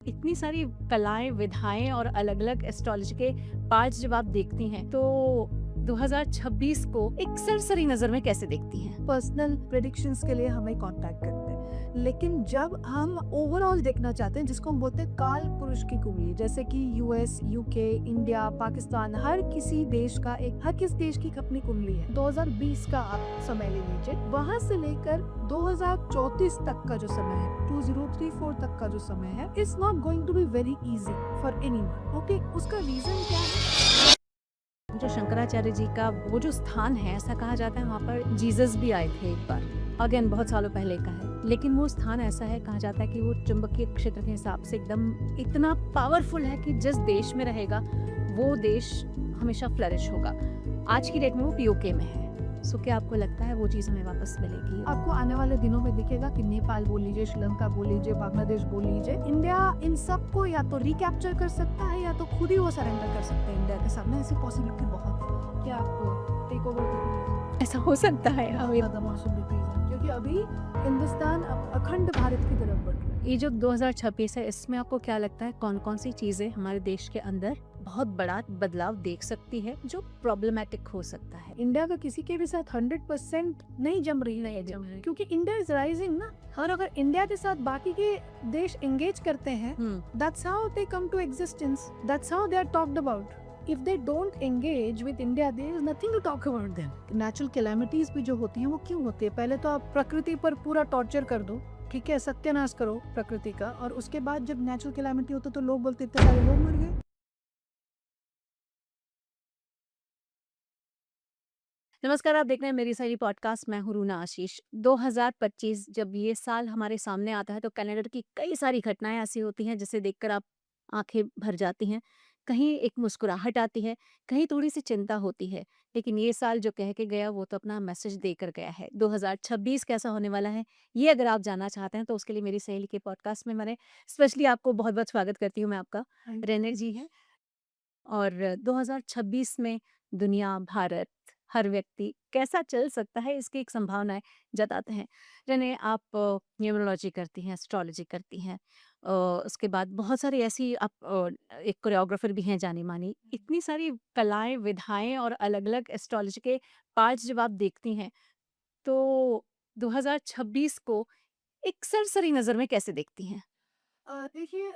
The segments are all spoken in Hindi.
इतनी सारी कलाएं, विधाएं और अलग-अलग एस्ट्रोलॉजी के पार्ट्स जब आप देखती हैं, तो 2026 को एक सरसरी नज़र में कैसे देखती हैं? पर्सनल प्रेडिक्शंस के लिए हमें कांटेक्ट करते हैं, लेकिन जब हम ओवरऑल देखना चाहते हैं जिसको हम बोलते हैं काल पुरुष की कुंडली, जैसे कि यूएस, यूके, इंडिया, पाकिस्तान, हर किस देश की अपनी कुंडली है। 2020 का आप समय ले लीजिए, वहां से लेकर 2034 तक का जो समय है, 2034 तक का जो समय है, it's not going to be very easy for anyone. Okay, उसका रीजन क्या है? जो शंकराचार्य जी का वो जो स्थान है, ऐसा कहा जाता है वहाँ पर जीसस भी आए थे एक बार। अगेन बहुत सालों पहले का है, लेकिन वो स्थान ऐसा है, कहा जाता है कि वो चुंबकीय क्षेत्र के हिसाब से एकदम इतना पावरफुल है कि जिस देश में रहेगा वो देश हमेशा फ्लरिश होगा। आज की डेट में वो पीओके में है। सो क्या आपको लगता है वो चीज़ हमें वापस मिलेगी? आपको आने वाले दिनों में दिखेगा कि नेपाल बोल लीजिए, श्रीलंका बोल लीजिए, बांग्लादेश बोल लीजिए, इंडिया इन सबको या तो रिकैप्चर कर सकता है या तो खुद ही वो सरेंडर कर सकते हैं इंडिया के सामने। ऐसी पॉसिबिलिटी बहुत है कि आप टेक ओवर कर ऐसा हो सकता है हमें। ज़्यादा पॉसिबिलिटीज हैं, क्योंकि अभी हिंदुस्तान अखंड भारत की तरफ बढ़ रहा है। ये जो 2026 है, इसमें आपको क्या लगता है कौन-कौन सी चीज़ें हमारे देश के अंदर बहुत बड़ा बदलाव देख सकती है, जो प्रॉब्लमैटिक हो सकता है? इंडिया का किसी के भी साथ 100% नहीं जम रही है, क्योंकि इंडिया इज राइजिंग ना। और अगर इंडिया के साथ बाकी के देश एंगेज करते हैं, that's how they come to existence, that's how they are talked about. If they don't engage with India, there is nothing to talk about them. Natural calamities भी जो होती हैं वो क्यों होती है? पहले तो आप प्रकृति पर पूरा टॉर्चर कर दो, ठीक है, सत्यानाश करो प्रकृति का, और उसके बाद जब नेचुरल कैलामिटी होता तो लोग बोलते इतने सारे लोग मर गए। नमस्कार, आप देख रहे हैं मेरी सहेली पॉडकास्ट। मैं हूँ रूना आशीष। 2025 जब ये साल हमारे सामने आता है, तो कैलेंडर की कई सारी घटनाएं ऐसी होती हैं जिसे देखकर आप आंखें भर जाती हैं। कहीं एक मुस्कुराहट आती है, कहीं थोड़ी सी चिंता होती है। लेकिन ये साल जो कह के गया वो तो अपना मैसेज देकर गया है। 2026 कैसा होने वाला है, ये अगर आप जानना चाहते हैं, तो उसके लिए मेरी सहेली के पॉडकास्ट में मैंने स्पेशली आपको बहुत बहुत स्वागत करती हूँ। मैं आपका रेने जी है। और 2026 में दुनिया, भारत, हर व्यक्ति कैसा चल सकता है, इसकी एक संभावनाएँ जताते हैं। रेने, आप न्यूमरोलॉजी करती हैं, एस्ट्रोलॉजी करती हैं। उसके बाद बहुत सारी ऐसी आप एक कोरियोग्राफर भी हैं जानी-मानी। इतनी सारी कलाएँ, विधाएँ और अलग-अलग एस्ट्रोलॉजी के पार्ट्स जब आप देखती हैं, तो 2026 को एक सरसरी नज़र में कैसे देखती हैं? देखिए,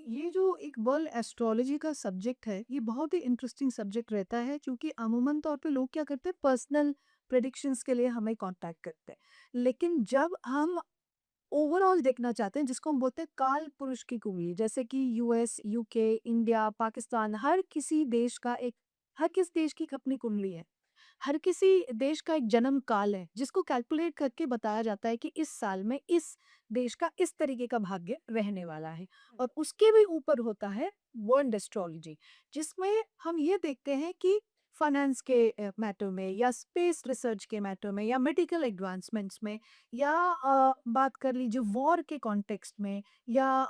ये जो एक वर्ल्ड एस्ट्रोलॉजी का सब्जेक्ट है, ये बहुत ही इंटरेस्टिंग सब्जेक्ट रहता है, क्योंकि अमूमन तौर पे लोग क्या करते हैं, पर्सनल प्रेडिक्शंस के लिए हमें कांटेक्ट करते हैं, लेकिन जब हम ओवरऑल देखना चाहते हैं जिसको हम बोलते हैं काल पुरुष की कुंडली, जैसे कि यूएस, यूके, इंडिया, पाकिस्तान, हर किस देश की अपनी कुंडली है। हर किसी देश का एक जन्म काल है जिसको कैलकुलेट करके बताया जाता है कि इस साल में इस देश का इस तरीके का भाग्य रहने वाला है। और उसके भी ऊपर होता है वर्ल्ड एस्ट्रोलॉजी, जिसमें हम ये देखते हैं कि फाइनेंस के मैटर में, या स्पेस रिसर्च के मैटर में, या मेडिकल एडवांसमेंट्स में, या बात कर लीजिए वॉर के कॉन्टेक्स्ट में, या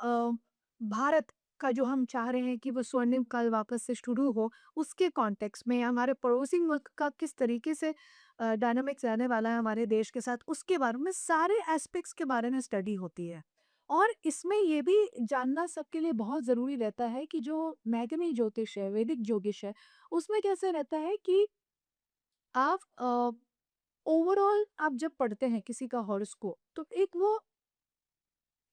भारत का जो हम चाह रहे हैं कि वो स्वर्णिम काल वापस से शुरू हो, उसके कॉन्टेक्स्ट में, या हमारे पड़ोसी मुल्क का किस तरीके से डायनामिक्स रहने वाला है हमारे देश के साथ, उसके बारे में, सारे एस्पेक्ट्स के बारे में स्टडी होती है। और इसमें ये भी जानना सबके लिए बहुत ज़रूरी रहता है कि जो मैगनी ज्योतिष है, वैदिक ज्योतिष है, उसमें कैसे रहता है कि आप ओवरऑल आप जब पढ़ते हैं किसी का हॉरोस्कोप, तो एक वो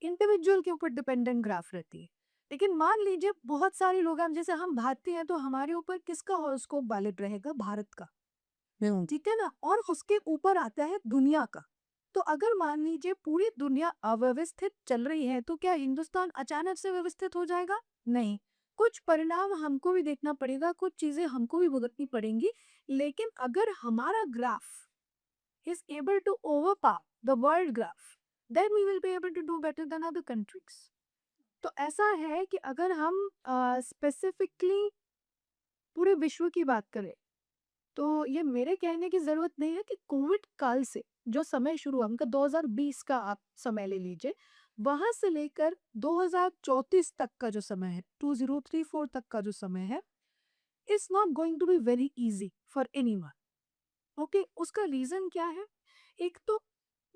इंडिविजुअल के ऊपर डिपेंडेंट ग्राफ रहती है। लेकिन मान लीजिए बहुत सारे लोग हैं, जैसे हम भारतीय हैं, तो हमारे ऊपर किसका हॉरोस्कोप वैलिड रहेगा? भारत का, ठीक है ना? और उसके ऊपर आता है दुनिया का। तो अगर मान लीजिए पूरी दुनिया अव्यवस्थित चल रही है, तो क्या हिंदुस्तान अचानक से व्यवस्थित हो जाएगा? नहीं। कुछ परिणाम हमको भी देखना पड़ेगा, कुछ चीजें हमको भी भुगतनी पड़ेंगी। लेकिन अगर हमारा graph is able to overpower the world graph, then we will be able to do better than other countries. तो ऐसा है कि अगर हम स्पेसिफिकली पूरे विश्व की बात करें, तो ये मेरे कहने की ज़रूरत नहीं है कि कोविड काल से जो समय शुरू हुआ, उनका 2020 का आप समय ले लीजिए, वहाँ से लेकर 2034 तक का जो समय है, 2034 तक का जो समय है, it's not going to be very easy for anyone. Okay, उसका रीज़न क्या है? एक तो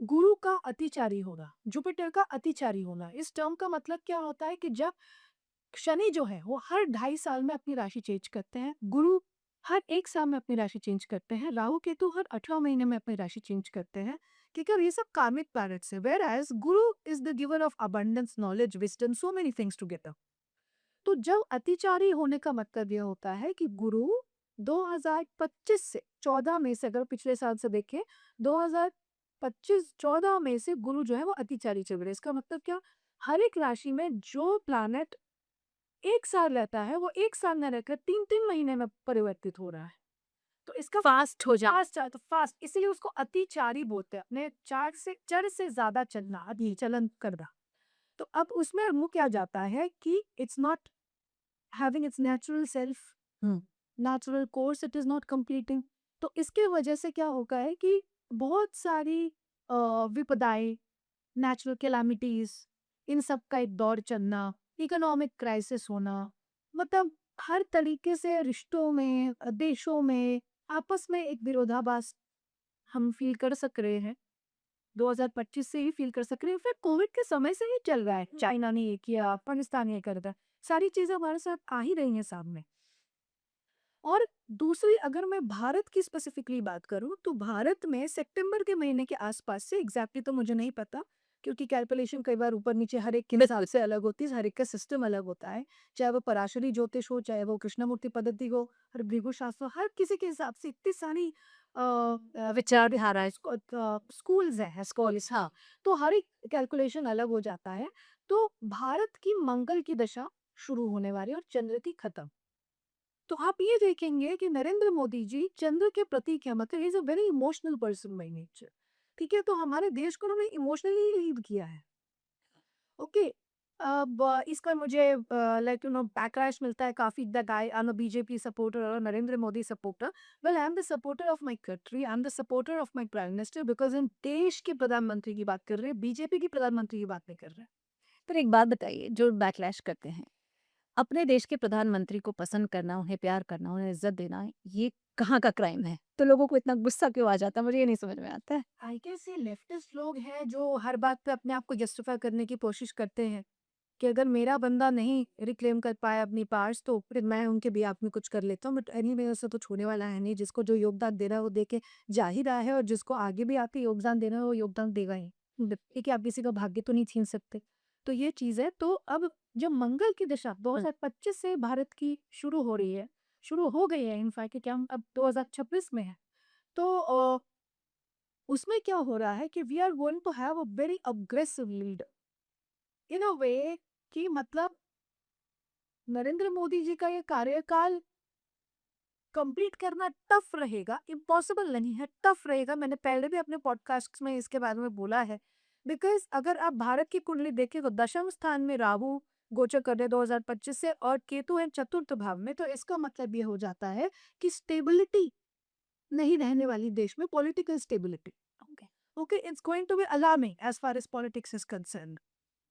गुरु का अतिचारी होना, जुपिटर का अतिचारी होना, इस टर्म का मतलब क्या होता है कि जब शनि जो है वो हर 2.5 साल में अपनी राशि चेंज करते हैं, गुरु हर 1 साल में अपनी राशि चेंज करते हैं, राहु केतु हर 18 महीने में अपनी राशि चेंज करते हैं, क्योंकि ये सब कार्मिक प्लैनेट्स है। Where as Guru is the giver of abundance, knowledge, wisdom, so many things together. तो जब अतिचारी होने का मतलब ये होता है कि गुरु 2025 से 14 में से, अगर पिछले साल से देखें, 2025-14 में से गुरु जो है वो अतिचारी चल रहे हैं। इसका मतलब क्या, हर एक राशि में जो प्लैनेट 1 साल रहता है वो 1 साल में रहकर 3-3 महीने में परिवर्तित हो रहा है। तो इसका फास्ट हो जा फास्ट तो फास्ट, इसीलिए उसको अतिचारी बोलते हैं। अपने चर से ज्यादा चलना, अति चलन करना। तो अब उसमें मुख्य आ जाता है कि it's not having its natural self, natural course it is not completing। तो इसके वजह से क्या होगा है कि बहुत सारी विपदाएं, नेचुरल कैलामिटीज, इन सब का एक दौर चलना, इकोनॉमिक क्राइसिस होना, मतलब हर तरीके से रिश्तों में, देशों में आपस में एक विरोधाभास हम फील कर सक रहे हैं। 2025 से ही फील कर सक रहे हैं, फिर कोविड के समय से ही चल रहा है। चाइना ने ये किया, पाकिस्तान ये कर रहा है, सारी चीजें हमारे साथ आ ही रही हैं सामने। और दूसरी, अगर मैं भारत की स्पेसिफिकली बात करूं, तो भारत में सितंबर के महीने के आसपास से, एग्जैक्टली तो मुझे नहीं पता क्योंकि कैलकुलेशन कई बार ऊपर नीचे हर एक के साल से अलग होती है, हर एक का सिस्टम अलग होता है, चाहे वो पराशरी ज्योतिष हो, चाहे वो कृष्णमूर्ति पद्धति हो, हर भृगु शास्त्र हो, हर किसी के हिसाब से इतनी सारी विचारधारा है। स्कूल्स हैं, स्कॉल्स, हाँ। तो हर एक कैलकुलेशन अलग हो जाता है। तो भारत की मंगल की दशा शुरू होने वाली है और चंद्र की खत्म। तो आप ये देखेंगे कि नरेंद्र मोदी जी चंद्र के प्रतीक है, मतलब is a very emotional person by nature. ठीक है, तो हमारे देश को उन्होंने इमोशनली लीड किया है। ओके, अब इसका मुझे लाइक बैकलैश मिलता है काफी, that I am a BJP supporter और Narendra Modi supporter. Well, I am the supporter of my country, I am the supporter of my prime minister, because in देश के प्रधानमंत्री की बात कर रहे हैं, बीजेपी की प्रधानमंत्री की बात नहीं कर रहे हैं। पर एक बात बताइए, जो बैकलैश करते हैं, अपने देश के प्रधानमंत्री को पसंद करना, उन्हें प्यार करना, उन्हें इज्जत देना, ये कहाँ का क्राइम है? तो लोगों को इतना गुस्सा क्यों आ जाता है? मुझे ये नहीं समझ में आता है। आई गेस ये लेफ्टिस्ट लोग हैं जो हर बात पे अपने आप को जस्टिफाई करने की कोशिश करते हैं कि अगर मेरा बंदा नहीं रिक्लेम कर पाया अपनी पार्ट्स तो फिर मैं उनके बिहाफ में कुछ कर लेता हूँ। बट एनी वे, उससे तो छोड़ने वाला है नहीं। जिसको जो योगदान दे रहा है वो दे के जा ही रहा है, और जिसको आगे भी आके योगदान देना है वो योगदान देगा ही। ठीक है, आप किसी का भाग्य तो नहीं छीन सकते। तो ये चीज़ है। तो अब जब मंगल की दशा 2025 से भारत की शुरू हो रही है, शुरू हो गई है इनफैक्ट, क्या हम अब 2026 में है, तो उसमें क्या हो रहा है कि we are going to have a very aggressive leader in a way, कि मतलब नरेंद्र मोदी जी का ये कार्यकाल कंप्लीट करना टफ रहेगा, इम्पॉसिबल नहीं है, टफ रहेगा। मैंने पहले भी अपने पॉडकास्ट में इसके बारे में बोला है। बिकॉज अगर आप भारत की कुंडली देखें तो दशम स्थान में राहु गोचर कर रहे 2025 से, और केतु है चतुर्थ भाव में। तो इसका मतलब ये हो जाता है कि स्टेबिलिटी नहीं रहने वाली देश में, political stability. Okay, okay, it's going to be alarming as far as politics is concern.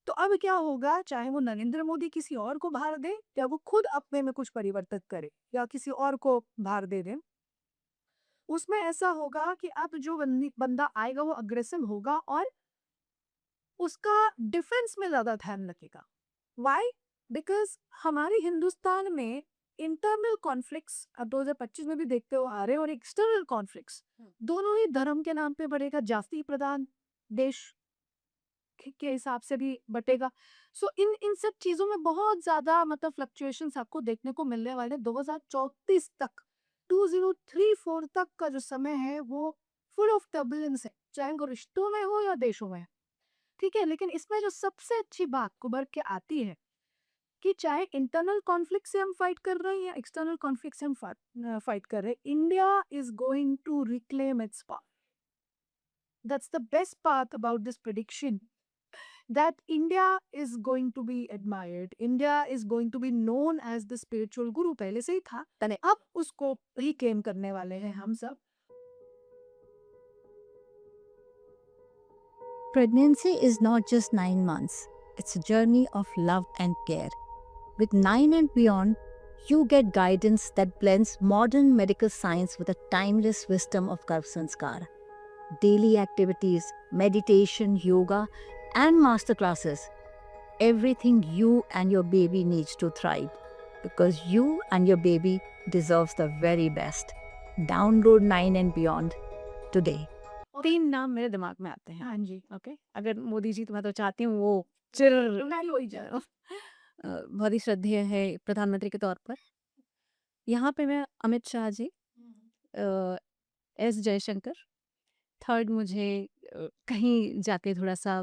तो अब क्या होगा, चाहे वो नरेंद्र मोदी किसी और को भार दे, या वो खुद अपने में कुछ परिवर्तित करे, या किसी और को भार दे दे, उसमें ऐसा होगा कि अब जो बंदा आएगा वो अग्रेसिव होगा और उसका डिफेंस में ज्यादा ध्यान लगेगा। वाई? बिकॉज हमारे हिंदुस्तान में इंटरनल कॉन्फ्लिक्ट्स अब 2025 में भी देखते हो आ रहे हैं, और एक्सटर्नल कॉन्फ्लिक्ट्स दोनों ही धर्म के नाम पे बढ़ेगा, जाति प्रधान देश के हिसाब से भी बटेगा। सो इन इन सब चीजों में बहुत ज्यादा मतलब फ्लक्चुएशंस आपको देखने को मिलने वाले 2034 तक, 2034 तक का जो समय है वो फुल ऑफ टर्बुलेंस है, चाहे वो रिश्तों में हो या देशों में। ठीक है, लेकिन इसमें जो सबसे अच्छी बात उभर के आती है कि चाहे इंटरनल कॉन्फ्लिक्ट से हम फाइट कर रहे हैं या एक्सटर्नल कॉन्फ्लिक्ट से हम फाइट कर रहे हैं, India is going to reclaim its power. That's the best part about this prediction, that India is going to be admired, India is going to be known as the spiritual guru। पहले से ही था, तने अब उसको रिक्लेम करने वाले हैं हम सब। Pregnancy is not just 9 months, it's a journey of love and care. With 9 and beyond, you get guidance that blends modern medical science with the timeless wisdom of Garv Sanskar. daily activities, meditation, yoga, and master classes. Everything you and your baby needs to thrive because you and your baby deserves the very best. Download 9 and Beyond today. और 3 नाम मेरे दिमाग में आते हैं। हाँ जी, ओके, अगर मोदी जी तो मैं तो चाहती हूँ वो चिर मैं भी वही जा रहा हूँ। बहुत ही श्रद्धेय है प्रधानमंत्री के तौर पर। यहाँ पे मैं अमित शाह जी, अ, एस जयशंकर, थर्ड मुझे कहीं जाके थोड़ा-सा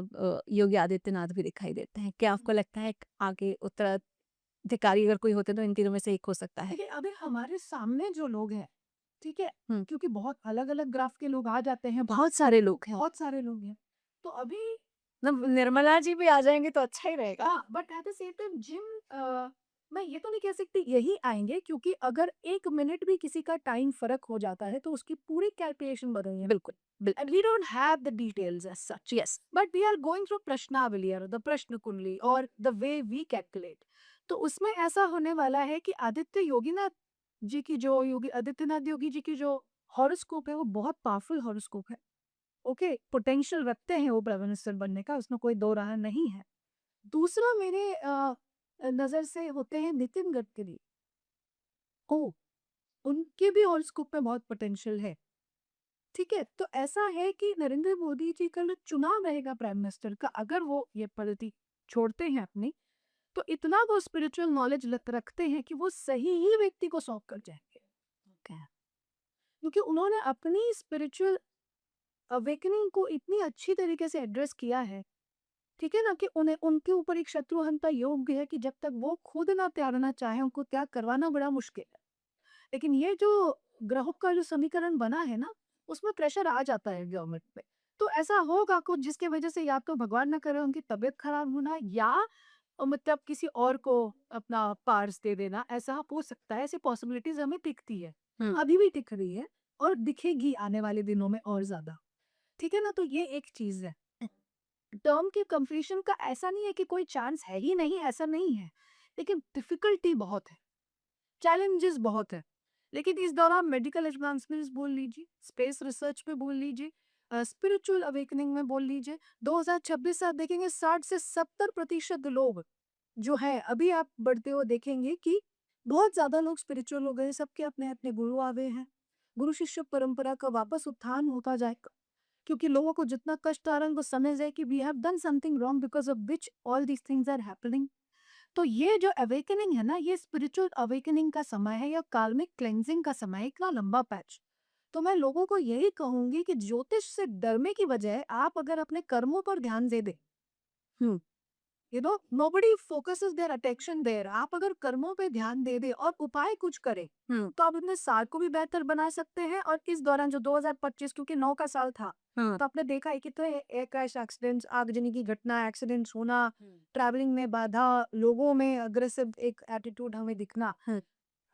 योगी आदित्यनाथ भी दिखाई देते हैं। क्या आपको लगता है आगे उत्तराधिकारी अगर कोई होते तो इन तीनों में से एक हो सकता है? देखिए, अभी हमारे सामने जो लोग हैं, ठीक है? हुँ। क्योंकि बहुत अलग-अलग ग्राफ के लोग आ जाते हैं, बहुत सारे लोग हैं। बहुत सारे लोग हैं। तो अभी मतलब निर्मला जी भी आ जाएँगे तो अच्छा ही रहेगा। हाँ, but at the same time मैं ये तो नहीं कह सकती यही आएँगे क्योंकि अगर 1 मिनट भी किसी का टाइम फ़र्क हो जाता है, तो उसकी पूरी कैलकुलेशन बदल जाएगी। बिल्कुल, And we don't have the details as such. Yes. But we are going through Prashnavalli or the Prashna Kunli or the way we calculate. तो उसमें ऐसा होने वाला है कि आदित्य योगीनाथ जी की जो योगी आदित्यनाथ योगी जी की जो हॉरोस्कोप है वो बहुत पावरफुल हॉरोस्कोप है। ओके, पोटेंशियल रखते हैं वो प्राइम मिनिस्टर बनने का, उसमें कोई दो राह नहीं है। दूसरा मेरे नज़र से होते हैं नितिन गडकरी। ओह! उनके भी हॉरोस्कोप में बहुत पोटेंशियल है। ठीक है, तो ऐसा है कि नरेंद्र मोदी जी का जो चुनाव रहेगा प्राइम मिनिस्टर का, अगर वो ये पद्धति छोड़ते हैं अपनी, तो इतना वो स्पिरिचुअल नॉलेज रखते हैं कि वो सही ही व्यक्ति को सौंप कर जाएंगे। ओके। क्योंकि उन्होंने अपनी स्पिरिचुअल अवेकनिंग को इतनी अच्छी तरीके से एड्रेस किया है, ठीक है ना, कि उन्हें उनके ऊपर एक शत्रुहंता योग है कि जब तक वो खुद ना त्यागना चाहे उनको त्याग करवाना बड़ा मुश्किल है। लेकिन ये जो ग्राहक का जो समीकरण बना है ना, उसमें प्रेशर आ जाता है गवर्नमेंट पे। तो ऐसा होगा कुछ जिसकी वजह से या तो भगवान ना करे उनकी तबीयत खराब होना या मतलब किसी और को अपना पार्स दे देना, ऐसा हो सकता है। ऐसी पॉसिबिलिटीज़ हमें दिखती है। हुँ। अभी भी दिख रही है और दिखेगी आने वाले दिनों में और ज़्यादा। ठीक है ना? तो ये एक चीज़ है। टर्म के कंप्लीशन का ऐसा नहीं है कि कोई चांस है ही नहीं, ऐसा नहीं है। लेकिन डिफ़िकल्टी बहुत है। चैलेंजेस बहुत है। लेकिन इस दौरान मेडिकल एडवांसमेंट्स बोल लीजिए, स्पेस रिसर्च में बोल लीजिए, स्पिरिचुअल अवेकनिंग में बोल लीजिए, 2026 से आप देखेंगे 60 से 70% लोग जो है अभी आप बढ़ते हुए देखेंगे कि बहुत ज़्यादा लोग स्पिरिचुअल हो गए, सबके अपने-अपने गुरु आ गए हैं। गुरु शिष्य परंपरा का वापस उत्थान होता जाएगा। क्योंकि लोगों को जितना कष्ट आ रहा है उनको समझ है कि we have done something wrong because of which all these things are happening. तो ये जो अवेकनिंग है ना, ये स्पिरिचुअल अवेकनिंग का समय है या कार्मिक क्लेंजिंग का समय है, इतना लंबा पैच। तो मैं लोगों को यही कहूंगी कि ज्योतिष से डरने की बजाय आप अगर अपने कर्मों पर ध्यान दे दें, हुँ, nobody focuses their attention their, आप अगर कर्मों पे ध्यान दे दें और उपाय कुछ करें, हुँ, तो आप अपने साल को भी बेहतर बना सकते हैं। और इस दौरान जो 2025 क्योंकि 9 का साल था, हाँ। तो आपने देखा है कितने एयर क्रैश एक्सीडेंट्स, आगजनी की घटना, एक्सीडेंट्स होना, हुँ। ट्रैवलिंग में बाधा, लोगों में अग्रेसिव एक एटीट्यूड हमें दिखना। हुँ,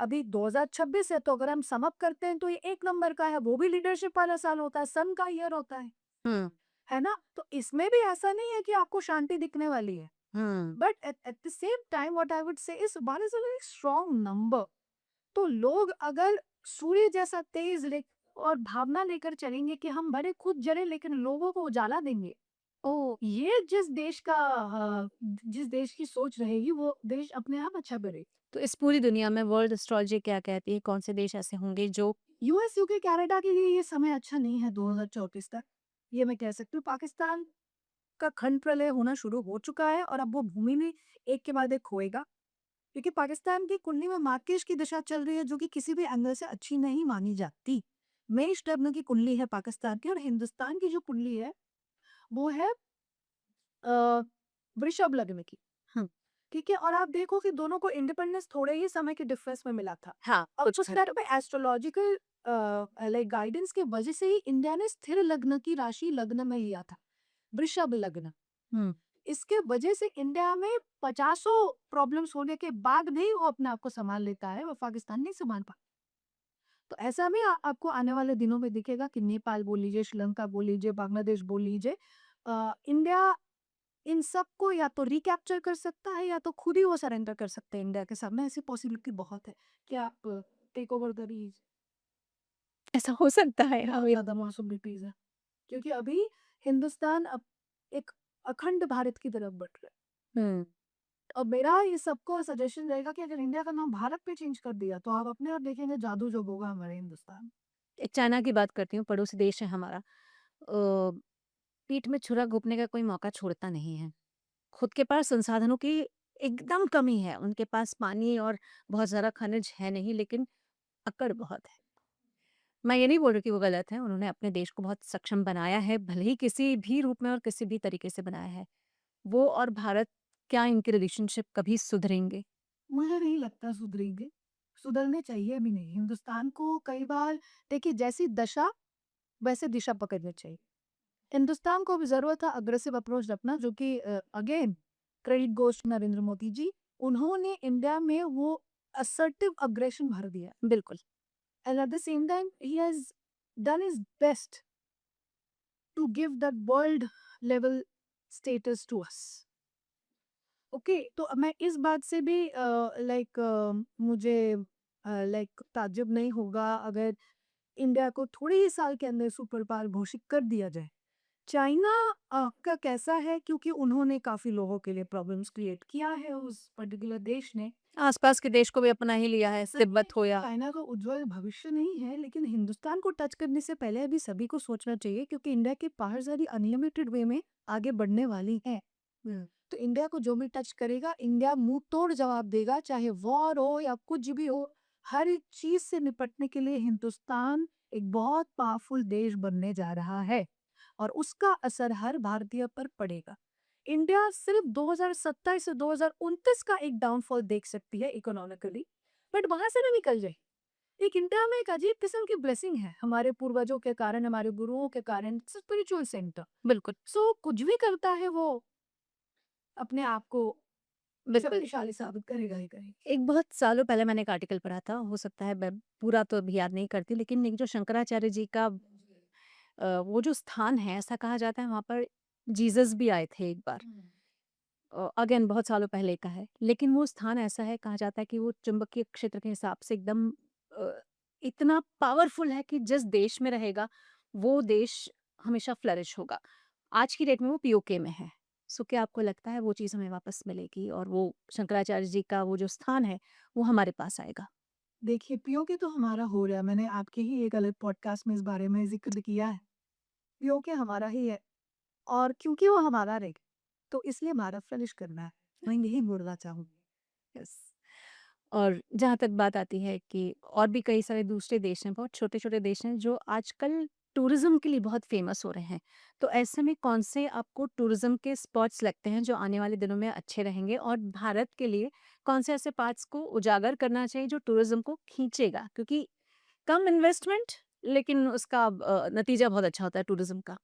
अभी 2026 है, तो अगर हम सम अप करते हैं तो ये 1 नंबर का है, वो भी लीडरशिप वाला साल होता है, सन का ईयर होता हुँ, है ना? तो इसमें भी ऐसा नहीं है कि आपको शांति दिखने वाली है। हुँ। But at the same time what I would say is 1 is a very strong number. तो लोग अगर सूर्य जैसा तेज ले और भावना लेकर चलेंगे कि हम भले खुद जले लेकिन लोगों को उजाला देंगे, ओह! ये जिस देश की सोच रहेगी वो देश अपने आप अच्छा करेगा। तो इस पूरी दुनिया में वर्ल्ड एस्ट्रोलॉजी क्या कहती है? कौन से देश ऐसे होंगे जो यूएस, यूके, कनाडा के लिए ये समय अच्छा नहीं है 2034 तक। ये मैं कह सकती हूँ। पाकिस्तान का खंड प्रलय होना शुरू हो चुका है और अब वो भूमि में एक के बाद एक खोएगा। क्योंकि पाकिस्तान की कुंडली में मार्केश की दिशा चल रही है जो कि किसी भी एंगल से अच्छी नहीं मानी जाती। मेष लग्न की कुंडली है पाकिस्तान की और हिंदुस्तान की जो कुंडली है वो है अ, वृषभ लग्न की। हुँ, ठीक है, और आप देखो कि दोनों को इंडिपेंडेंस थोड़े ही समय के डिफरेंस में मिला था। हाँ, और कुछ कुछ घर टाइम पे एस्ट्रोलॉजिकल लाइक गाइडेंस की वजह से ही इंडिया ने स्थिर लग्न की राशि लग्न में लिया था, वृषभ लग्न। हुँ, इसके वजह से इंडिया में पचासों प्रॉब्लम्स होने के बाद भी वो अपने आप को संभाल लेता है, वो पाकिस्तान नहीं संभाल पा। तो ऐसा में आपको आने वाले दिनों में दिखेगा कि नेपाल बोल लीजिए, श्रीलंका बोल लीजिए, बांग्लादेश बोल लीजिए, इंडिया इन सबको या तो रिकैप्चर कर सकता है या तो खुद ही वो सरेंडर कर सकते हैं इंडिया के सामने। ऐसी पॉसिबिलिटी बहुत है कि आप टेक ओवर द रीज। ऐसा हो सकता है। बहुत हमें ज़्यादा पॉसिबिलिटीज़ है। क्योंकि अभी हिंदुस्तान अब एक अखंड भारत की तरफ बढ़ रहा है। हुँ। और मेरा ये सबको सजेशन रहेगा कि अगर इंडिया का नाम भारत पे चेंज कर दिया तो आप अपने आप देखेंगे जादू जो होगा हमारे हिंदुस्तान। एक चाइना की बात करती हूँ, पड़ोसी देश है हमारा। पीठ में छुरा घोंपने का कोई मौका छोड़ता नहीं है। खुद के पास संसाधनों की एकदम कमी है। उनके पास पानी और बहुत ज़्यादा खनिज है नहीं, लेकिन अकड़ बहुत है। मैं ये नहीं बोल रही कि वो गलत है, उन्होंने अपने देश को बहुत सक्षम बनाया है, भले ही किसी भी रूप में और किसी भी तरीके से बनाया है। वो और भारत, क्या इनके रिलेशनशिप कभी सुधरेंगे? मुझे नहीं लगता सुधरेंगे, सुधरने चाहिए भी नहीं। हिंदुस्तान को कई बार देखिए जैसी दशा वैसे दिशा पकड़नी चाहिए। हिंदुस्तान को भी ज़रूरत है अग्रेसिव अप्रोच रखना जो कि again credit goes to Narendra Modi ji. उन्होंने इंडिया में वो असर्टिव अग्रेशन भर दिया बिल्कुल। And at the same time he has done his best to give that world level status to us. Okay तो मैं इस बात से भी लाइक मुझे लाइक ताज्जुब नहीं होगा अगर इंडिया को थोड़े ही साल के अंदर सुपर पावर घोषित कर दिया जाए। चाइना का कैसा है क्योंकि उन्होंने काफ़ी लोगों के लिए प्रॉब्लम्स क्रिएट किया है उस पर्टिकुलर देश ने। आस-पास के देश को भी अपना ही लिया है, सच में तिब्बत हो या चाइना का उज्जवल भविष्य नहीं है लेकिन हिंदुस्तान को टच करने से पहले अभी सभी को सोचना चाहिए क्योंकि इंडिया की पावर सारी अनलिमिटेड वे में आगे बढ़ने वाली है। तो इंडिया को जो भी टच करेगा इंडिया मुंह तोड़ जवाब देगा चाहे वॉर हो या कुछ भी हो। हर एक चीज से निपटने के लिए हिंदुस्तान एक बहुत पावरफुल देश बनने जा रहा है और उसका असर हर भारतीय पर पड़ेगा। इंडिया सिर्फ 2027 से 2029 का एक डाउनफॉल देख सकती है इकोनॉमिकली बट वहां से ना निकल जाए। एक इंडिया में एक अजीब किस्म की ब्लेसिंग है हमारे पूर्वजों के कारण हमारे गुरुओं के कारण स्पिरिचुअल सेंटर। बिल्कुल, सो कुछ भी करता है वो अपने आप को बिल्कुल। शक्तिशाली साबित करेगा ही करेगा। एक बहुत सालों पहले मैंने एक आर्टिकल पढ़ा था, हो सकता है मैं पूरा तो अभी याद नहीं करती, लेकिन एक जो शंकराचार्य जी का वो जो स्थान है, ऐसा कहा जाता है वहाँ पर जीसस भी आए थे एक बार। अगेन बहुत सालों पहले का है, लेकिन वो स्थान ऐसा है, कहा जाता है कि वो चुंबकीय क्षेत्र के हिसाब से एकदम अ, इतना पावरफुल है कि जिस देश में रहेगा, वो देश हमेशा फ्लरिश होगा। आज की डेट में वो पीओके में है। सो क्या आपको लगता है वो चीज़ हमें वापस मिलेगी और वो शंकराचार्य जी का वो जो स्थान है, वो हमारे पास आएगा? देखिए पीओके तो हमारा हो रहा है मैंने आपके ही एक अलग पॉडकास्ट में इस बारे में जिक्र किया है। पीओके हमारा ही है और क्योंकि वो हमारा रहेगा तो इसलिए हमारा फ्लरिश करना है। मैं यही बोलना चाहूंगी। यस। और जहाँ तक बात आती है कि और भी कई सारे दूसरे देश हैं, बहुत छोटे-छोटे देश हैं जो आजकल टूरिज़्म के लिए बहुत फ़ेमस हो रहे हैं। तो ऐसे में कौन से आपको टूरिज़्म के स्पॉट्स लगते हैं जो आने वाले दिनों में अच्छे रहेंगे? और भारत के लिए कौन से ऐसे पार्ट्स को उजागर करना चाहिए जो टूरिज़्म को खींचेगा? क्योंकि कम इन्वेस्टमेंट, लेकिन उसका नतीजा बहुत अच्छा होता है टूरिज़्म का।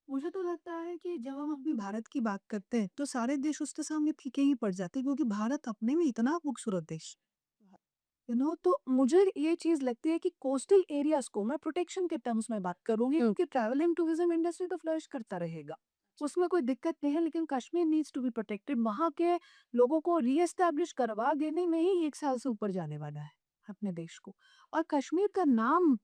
मुझे तो लगता है कि जब हम अपने भारत की बात करते हैं तो सारे देश उसके सामने फीके ही पड़ जाते हैं क्योंकि भारत अपने में इतना खूबसूरत देश तो मुझे ये चीज लगती है कि कोस्टल एरियाज को मैं प्रोटेक्शन के टर्म्स में बात करूंगी हुँ, क्योंकि ट्रैवल एंड टूरिज्म इंडस्ट्री तो फ्लरिश करता रहेगा उसमें कोई दिक्कत नहीं है लेकिन Kashmir needs to be protected. वहां के लोगों को रीएस्टैब्लिश करवा देने में ही 1 साल से ऊपर जाने वाला है अपने देश को। और कश्मीर का नाम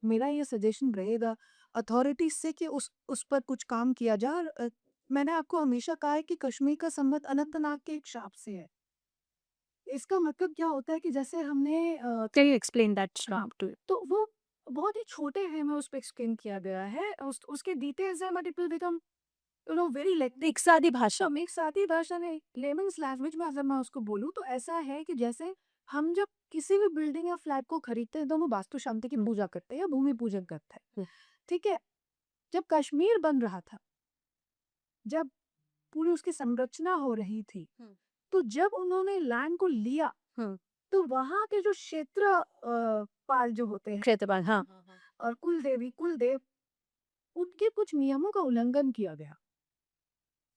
मेरा ये सजेशन रहेगा अथॉरिटीज से कि उस पर कुछ काम किया जाए और, मैंने आपको हमेशा कहा है कि कश्मीर का संबंध अनंतनाग के एक शाप से है। इसका मतलब क्या होता है कि जैसे हमने कैन यू एक्सप्लेन दैट हाँ, श्राप टू तो वो बहुत ही छोटे वे में उस पे एक्सप्लेन किया गया है। उसके डिटेल्स हैं but it will become very lengthy. एक सादी भाषा में? एक सादी भाषा में लेमन्स लैंग्वेज में अगर मैं उसको बोलूँ तो ऐसा है कि जैसे हम जब किसी भी बिल्डिंग या फ्लैट को खरीदते हैं तो हम वास्तु शांति की पूजा करते हैं या भूमि पूजन करते हैं। हुँ, ठीक है? जब कश्मीर बन रहा था, जब पूरी उसकी संरचना हो रही थी, हुँ, तो जब उन्होंने लैंड को लिया हुँ। तो वहाँ के जो क्षेत्र पाल जो होते हैं क्षेत्रपाल, हाँ। और कुलदेव उनके कुछ नियमों का उल्लंघन किया गया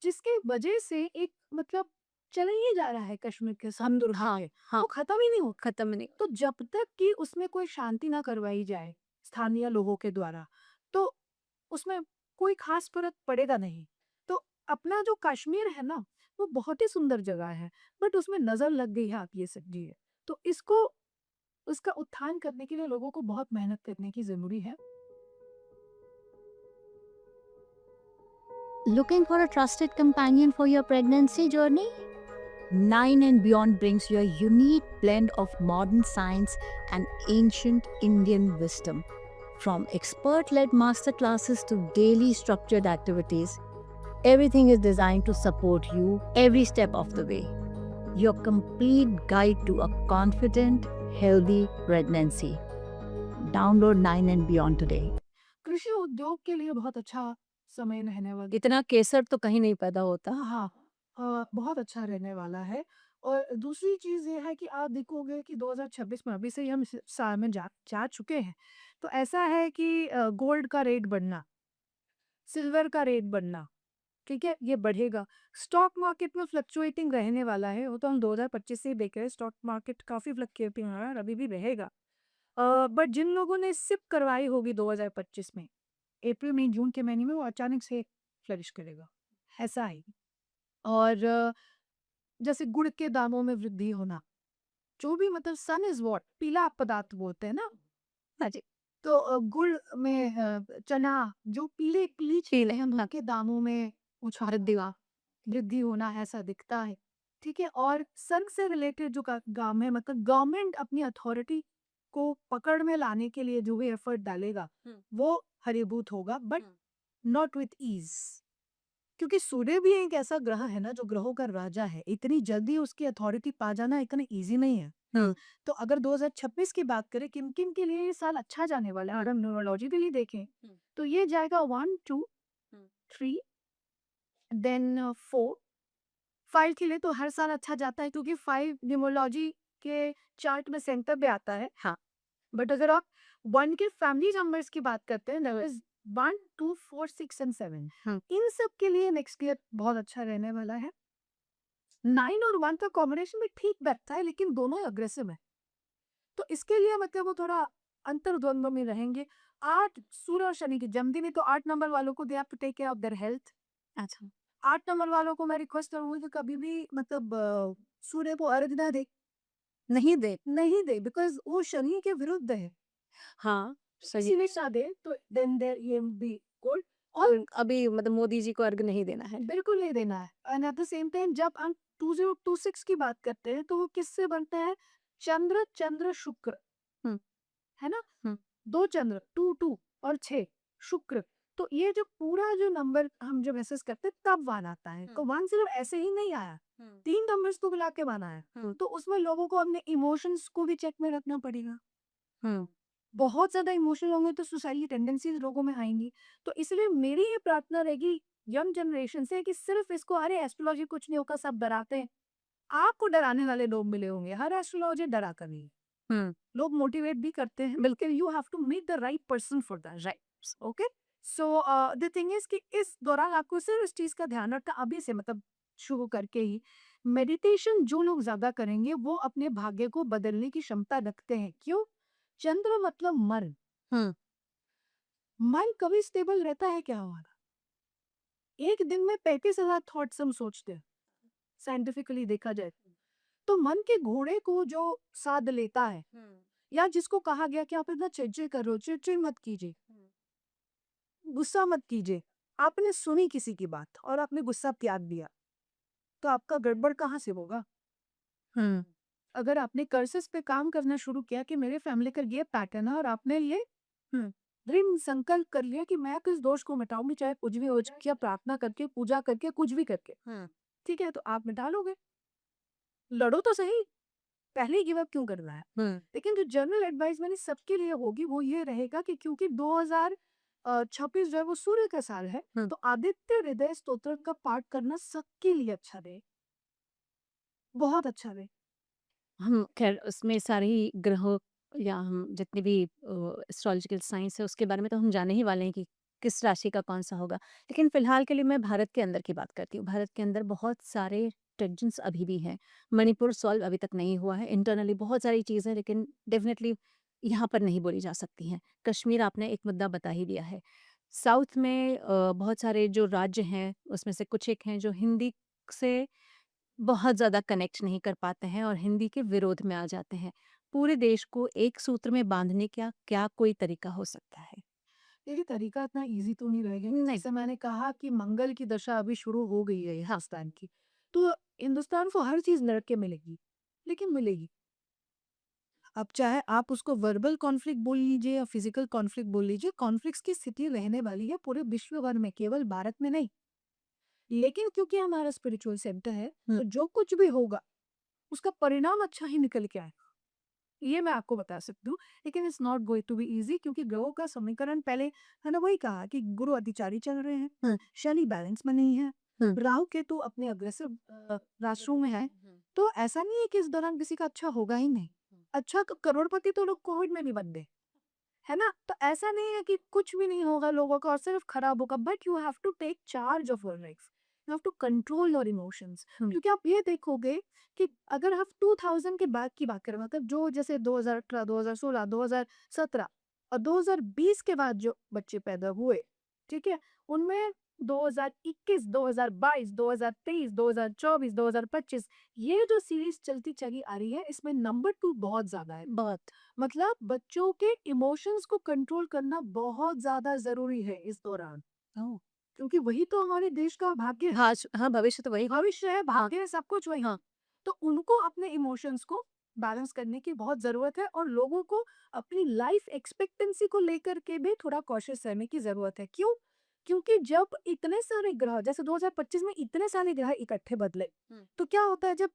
जिसके वजह से एक मतलब चला ही जा रहा है कश्मीर के हम हाँ, दुर्भाग्य हाँ, वो खत्म ही नहीं होता। खत्म नहीं। तो जब तक कि उसमें कोई शांति ना करवाई जाए स्थानीय लोगों के द्वारा तो उसमें कोई खास फर्क पड़ेगा नहीं। तो अपना जो कश्मीर है ना वो बहुत ही सुंदर जगह है बट उसमें नजर लग गई है आप ये सब्जी है तो इसको उसका उत्थान करने के लिए लोगों को बहुत मेहनत करने की जरूरी है। Looking for a trusted companion for your pregnancy journey? Nine and Beyond brings you a unique blend of modern science and ancient Indian wisdom. From expert led masterclasses to daily structured activities, everything is designed to support you every step of the way. Your complete guide to a confident, healthy pregnancy. Download 9 and Beyond today. कृषि उद्योग के लिए बहुत अच्छा समय रहने वाला इतना केसर तो कहीं नहीं पैदा होता। हाँ, बहुत अच्छा रहने वाला है। और दूसरी चीज़ ये है कि आप देखोगे कि 2026 में अभी से ही हम इस साल में जा जा चुके हैं। तो ऐसा है कि गोल्ड का रेट बढ़ना, सिल्वर का रेट बढ़ना, ठीक है? ये बढ़ेगा। स्टॉक मार्केट में फ्लक्चुएटिंग रहने वाला है, वो तो हम 2025 से ही देख रहे हैं, स्टॉक मार्केट काफ़ी फ्लक्चुएटिंग रहा है और अभी भी रहेगा। बट जिन लोगों ने सिप करवाई होगी 2025 में, अप्रैल, मई, जून के महीने में वो अचानक से फ्लरिश करेगा, ऐसा है। और जैसे गुड़ के दामों में वृद्धि होना, जो भी मतलब सन इज़ व्हाट पीला पदार्थ बोलते हैं ना? हाँ जी। तो गुड़ में चना जो पीली चीज़ है उनके दामों में उछाल दिया वृद्धि होना ऐसा दिखता है, ठीक है? और सन से रिलेटेड जो काम है मतलब गवर्नमेंट अपनी अथॉरिटी को पकड़ में लाने के लिए जो भी एफर्ट डालेगा, वो फलीभूत होगा बट नॉट विथ ईज़। क्योंकि सूर्य भी एक ऐसा ग्रह है ना जो ग्रहों का राजा है, इतनी जल्दी उसकी अथॉरिटी पा जाना इतना ईज़ी नहीं है। तो अगर 2026 की बात करें किन-किन के लिए ये साल अच्छा जाने वाला है अगर न्यूमरोलॉजी के लिए देखें, तो ये जाएगा 1, 2, 3 देन 4, 5 के लिए तो हर साल अच्छा जाता है क्योंकि 5 न्यूमरोलॉजी के चार्ट में सेंटर पे आता है। हाँ। बट अगर आप 1 के फैमिली नंबर्स की बात करते हैं दैट इज़ 1, 2, 4, 6 एंड 7 इन सब के लिए नेक्स्ट ईयर बहुत अच्छा रहने वाला है। 9 और 1 का कॉम्बिनेशन भी ठीक बैठता है लेकिन दोनों ही अग्रेसिव है। तो इसके लिए मतलब वो थोड़ा अंतर्द्वंद में रहेंगे। 8 सूर्य और शनि के जन्मदिन है तो 8 नंबर वालों को they have to take care of their health. अच्छा। 8 नंबर वालों को मैं रिक्वेस्ट करूँगी कि कभी भी मतलब सूर्य को अर्घ ना दे। नहीं दे बिकॉज़ वो शनि के विरुद्ध है। हाँ, सही। इसीलिए ना दे तो देन देयर ये बी गुड और अभी मतलब मोदी जी को अर्घ नहीं देना है। बिल्कुल नहीं देना है। And at the same time जब हम 2026 की बात करते हैं तो वो किससे बनता है? चंद्र, चंद्र, शुक्र। हुँ, है ना? हुँ, 2 चंद्र 2, 2 और 6 शुक्र। तो ये जो पूरा जो नंबर हम जब एसेस करते हैं तब 1 आता है। तो 1 सिर्फ ऐसे ही नहीं आया, 3 नंबर्स को मिला के 1 आया। तो उसमें लोगों को अपने इमोशंस को भी चेक में रखना पड़ेगा। हुँ, बहुत ज़्यादा इमोशनल होंगे तो सुसाइडल टेंडेंसीज़ लोगों में आएँगी। तो इसलिए मेरी ये प्रार्थना रहेगी यंग जनरेशन से कि सिर्फ़ इसको अरे एस्ट्रोलॉजी कुछ नहीं होगा सब डराते हैं। आपको डराने वाले लोग मिले होंगे, हर एस्ट्रोलॉजर डरा कर नहीं है। हुँ, लोग मोटिवेट भी करते हैं बल्कि you have to meet the right person for that right okay so the thing is कि इस दौरान आपको सिर्फ इस चीज का ध्यान रखना अभी से मतलब शुरू करके ही मेडिटेशन जो लोग ज्यादा करेंगे वो अपने भाग्य को बदलने की क्षमता रखते हैं क्यों चंद्र मतलब मन हुँ, मन कभी स्टेबल रहता है क्या हमारा एक दिन में 35,000 थॉट्स हम सोचते हैं साइंटिफिकली देखा जाए तो मन के घोड़े को जो साध लेता है या जिसको कहा गया कि आप इतना चिड़चिड़ कर रहे हो चिड़चिड़ मत कीजिए गुस्सा मत कीजिए आपने सुनी किसी की बात और आपने गुस्सा त्याग दिया तो आपका गड़बड़ कहाँ से होगा हुँ, अगर आपने कर्सेस पे काम करना शुरू किया कि मेरे फैमिली का ये पैटर्न है और आपने ये दृढ़ संकल्प कर लिया कि मैं किस दोष को मिटाऊंगी चाहे कुछ भी हो जाए या प्रार्थना करके पूजा करके कुछ भी करके हुँ, ठीक है तो आप मिटा लोगे लड़ो तो सही पहले ही गिव अप क्यों करना है हुँ, लेकिन जो जनरल एडवाइस मैंने सबके लिए होगी वो ये रहेगा कि क्योंकि 2026 जो है वो सूर्य का साल है हुँ। तो आदित्य हृदय स्तोत्र का पाठ करना सबके लिए अच्छा रहे बहुत अच्छा रहे हम ख़ैर उसमें सारे ही ग्रहों या हम जितने भी एस्ट्रोलॉजिकल साइंस है उसके बारे में तो हम जाने ही वाले हैं कि किस राशि का कौन-सा होगा। लेकिन फ़िलहाल के लिए मैं भारत के अंदर की बात करती हूँ। भारत के अंदर बहुत सारे टेंशन्स अभी भी हैं। मणिपुर सॉल्व अभी तक नहीं हुआ है। इंटरनली बहुत सारी चीज़ें लेकिन डेफ़िनेटली यहाँ पर नहीं बोली जा सकती हैं। कश्मीर आपने एक मुद्दा बता ही दिया है। साउथ में बहुत सारे जो राज्य हैं उसमें से कुछ एक हैं जो हिंदी से बहुत ज़्यादा कनेक्ट नहीं कर पाते हैं और हिंदी के विरोध में आ जाते हैं। पूरे देश को एक सूत्र में बाँधने का क्या कोई तरीका हो सकता है? देखिए तरीका इतना ईज़ी तो नहीं रहेगा। नहीं। जैसे मैंने कहा कि मंगल की दशा अभी शुरू हो गई है हिंदुस्तान की, तो हिंदुस्तान को हर चीज़ लड़ के मिलेगी, लेकिन मिलेगी। अब चाहे आप उसको वर्बल कॉन्फ्लिक्ट बोल लीजिए या फिज़िकल कॉन्फ्लिक्ट बोल लीजिए, कॉन्फ्लिक्ट्स की स्थिति रहने वाली है पूरे विश्व भर में, केवल भारत में नहीं। लेकिन क्योंकि हमारा स्पिरिचुअल सेंटर है, तो जो कुछ भी होगा, उसका परिणाम अच्छा ही निकल के आएगा। ये मैं आपको बता सकती हूँ, लेकिन it's not going to be easy क्योंकि ग्रहों का समीकरण पहले मैंने वही कहा कि गुरु अतिचारी चल रहे हैं, हुँ, शनि बैलेंस में नहीं है, हुँ। राहु केतु अपने अग्रेसिव राशियों में है, तो ऐसा नहीं है कि इस दौरान किसी का अच्छा होगा ही नहीं। अच्छा करोड़पति तो लोग कोविड में भी बन गए, है ना? तो ऐसा नहीं है कि कुछ भी नहीं होगा लोगों का और सिर्फ खराब होगा, but you have to take charge of your life. You have to control your emotions. हुँ। क्योंकि आप ये देखोगे कि अगर हम 2000 के बाद की बात करें, मतलब जो जैसे 2018, 2016, 2017 और 2020 के बाद जो बच्चे पैदा हुए, ठीक है? उनमें 2021, 2022, 2023, 2024, 2025 ये जो सीरीज चलती चली आ रही है, इसमें नंबर 2 बहुत ज़्यादा है। बहुत। मतलब बच्चों के इमोशंस को कंट्रोल करना बहुत ज़्यादा ज़रूरी है इस दौरान, ओह! क्योंकि वही तो हमारे देश का भाग्य है। हाँ, हाँ, भविष्य तो वही होगा। भविष्य है, हाँ, भाग्य है, सब कुछ वही। हाँ। तो उनको अपने इमोशंस को बैलेंस करने की बहुत ज़रूरत है और लोगों को अपनी लाइफ एक्सपेक्टेंसी को लेकर के भी थोड़ा कॉशियस रहने की ज़रूरत है। क्यों? क्योंकि जब इतने सारे ग्रह जैसे 2025 में इतने सारे ग्रह इकट्ठे बदले, हुँ। तो क्या होता है जब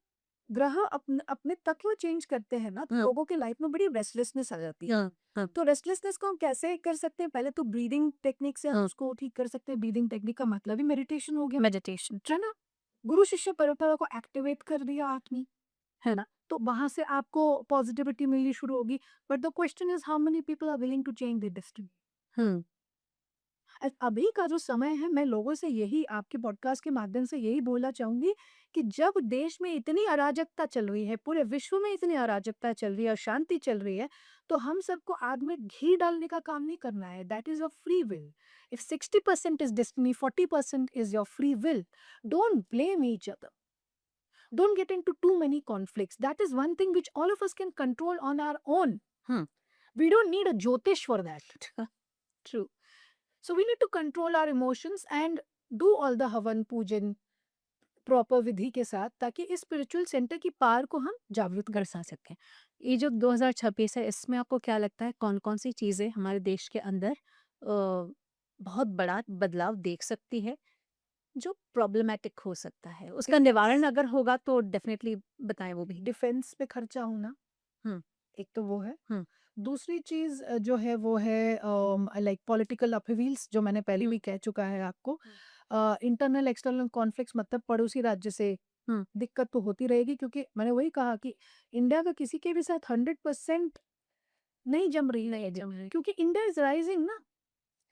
ग्रह अपने तत्व चेंज करते हैं ना, तो हाँ, लोगों के लाइफ में बड़ी रेस्टलेसनेस आ जाती है। हाँ, हाँ, तो रेस्टलेसनेस को हम कैसे कर सकते हैं? पहले तो ब्रीदिंग टेक्निक से हम हाँ। उसको ठीक कर सकते हैं। ब्रीदिंग टेक्निक का मतलब ही मेडिटेशन हो गया, मेडिटेशन। है ना? गुरु शिष्य परंपरा को एक्टिवेट कर दिया आपने, है ना? तो वहाँ से आपको पॉजिटिविटी मिलनी शुरू होगी। But the question is how many people are willing to change their destiny? हुँ, अभी का जो समय है, मैं लोगों से यही आपके पॉडकास्ट के माध्यम से यही बोलना चाहूँगी कि जब देश में इतनी अराजकता चल रही है, पूरे विश्व में इतनी अराजकता चल रही है, अशांति चल रही है, तो हम सबको आग में घी डालने का काम नहीं करना है। That is your free will. If 60% is destiny, 40% is your free will. Don't blame each other. Don't get into too many conflicts. That is one thing which all of us can control on our own. Hmm. We don't need a Jyotish for that. True. So we need to control our emotions and do all the हवन पूजन प्रॉपर विधि के साथ, ताकि इस स्पिरिचुअल सेंटर की पावर को हम जागृत कर दर्शा सकें। ये जो 2026 है इसमें आपको क्या लगता है कौन-कौन सी चीज़ें हमारे देश के अंदर बहुत बड़ा बदलाव देख सकती है, जो प्रॉब्लमेटिक हो सकता है? उसका निवारण अगर होगा तो डेफ़िनेटली बताएँ वो भी। डिफेंस पे खर्चा होना, हुँ, एक तो वो है। हुँ, दूसरी चीज़ जो है वो है लाइक पॉलिटिकल अपहील्स, जो मैंने पहले हुँ, भी कह चुका है आपको। हुँ, इंटरनल एक्सटर्नल कॉन्फ्लिक्ट्स, मतलब पड़ोसी राज्य से हुँ, दिक्कत तो होती रहेगी, क्योंकि मैंने वही कहा कि इंडिया का किसी के भी साथ 100% नहीं जम रही है, नहीं जम रही। क्योंकि इंडिया इज राइजिंग ना।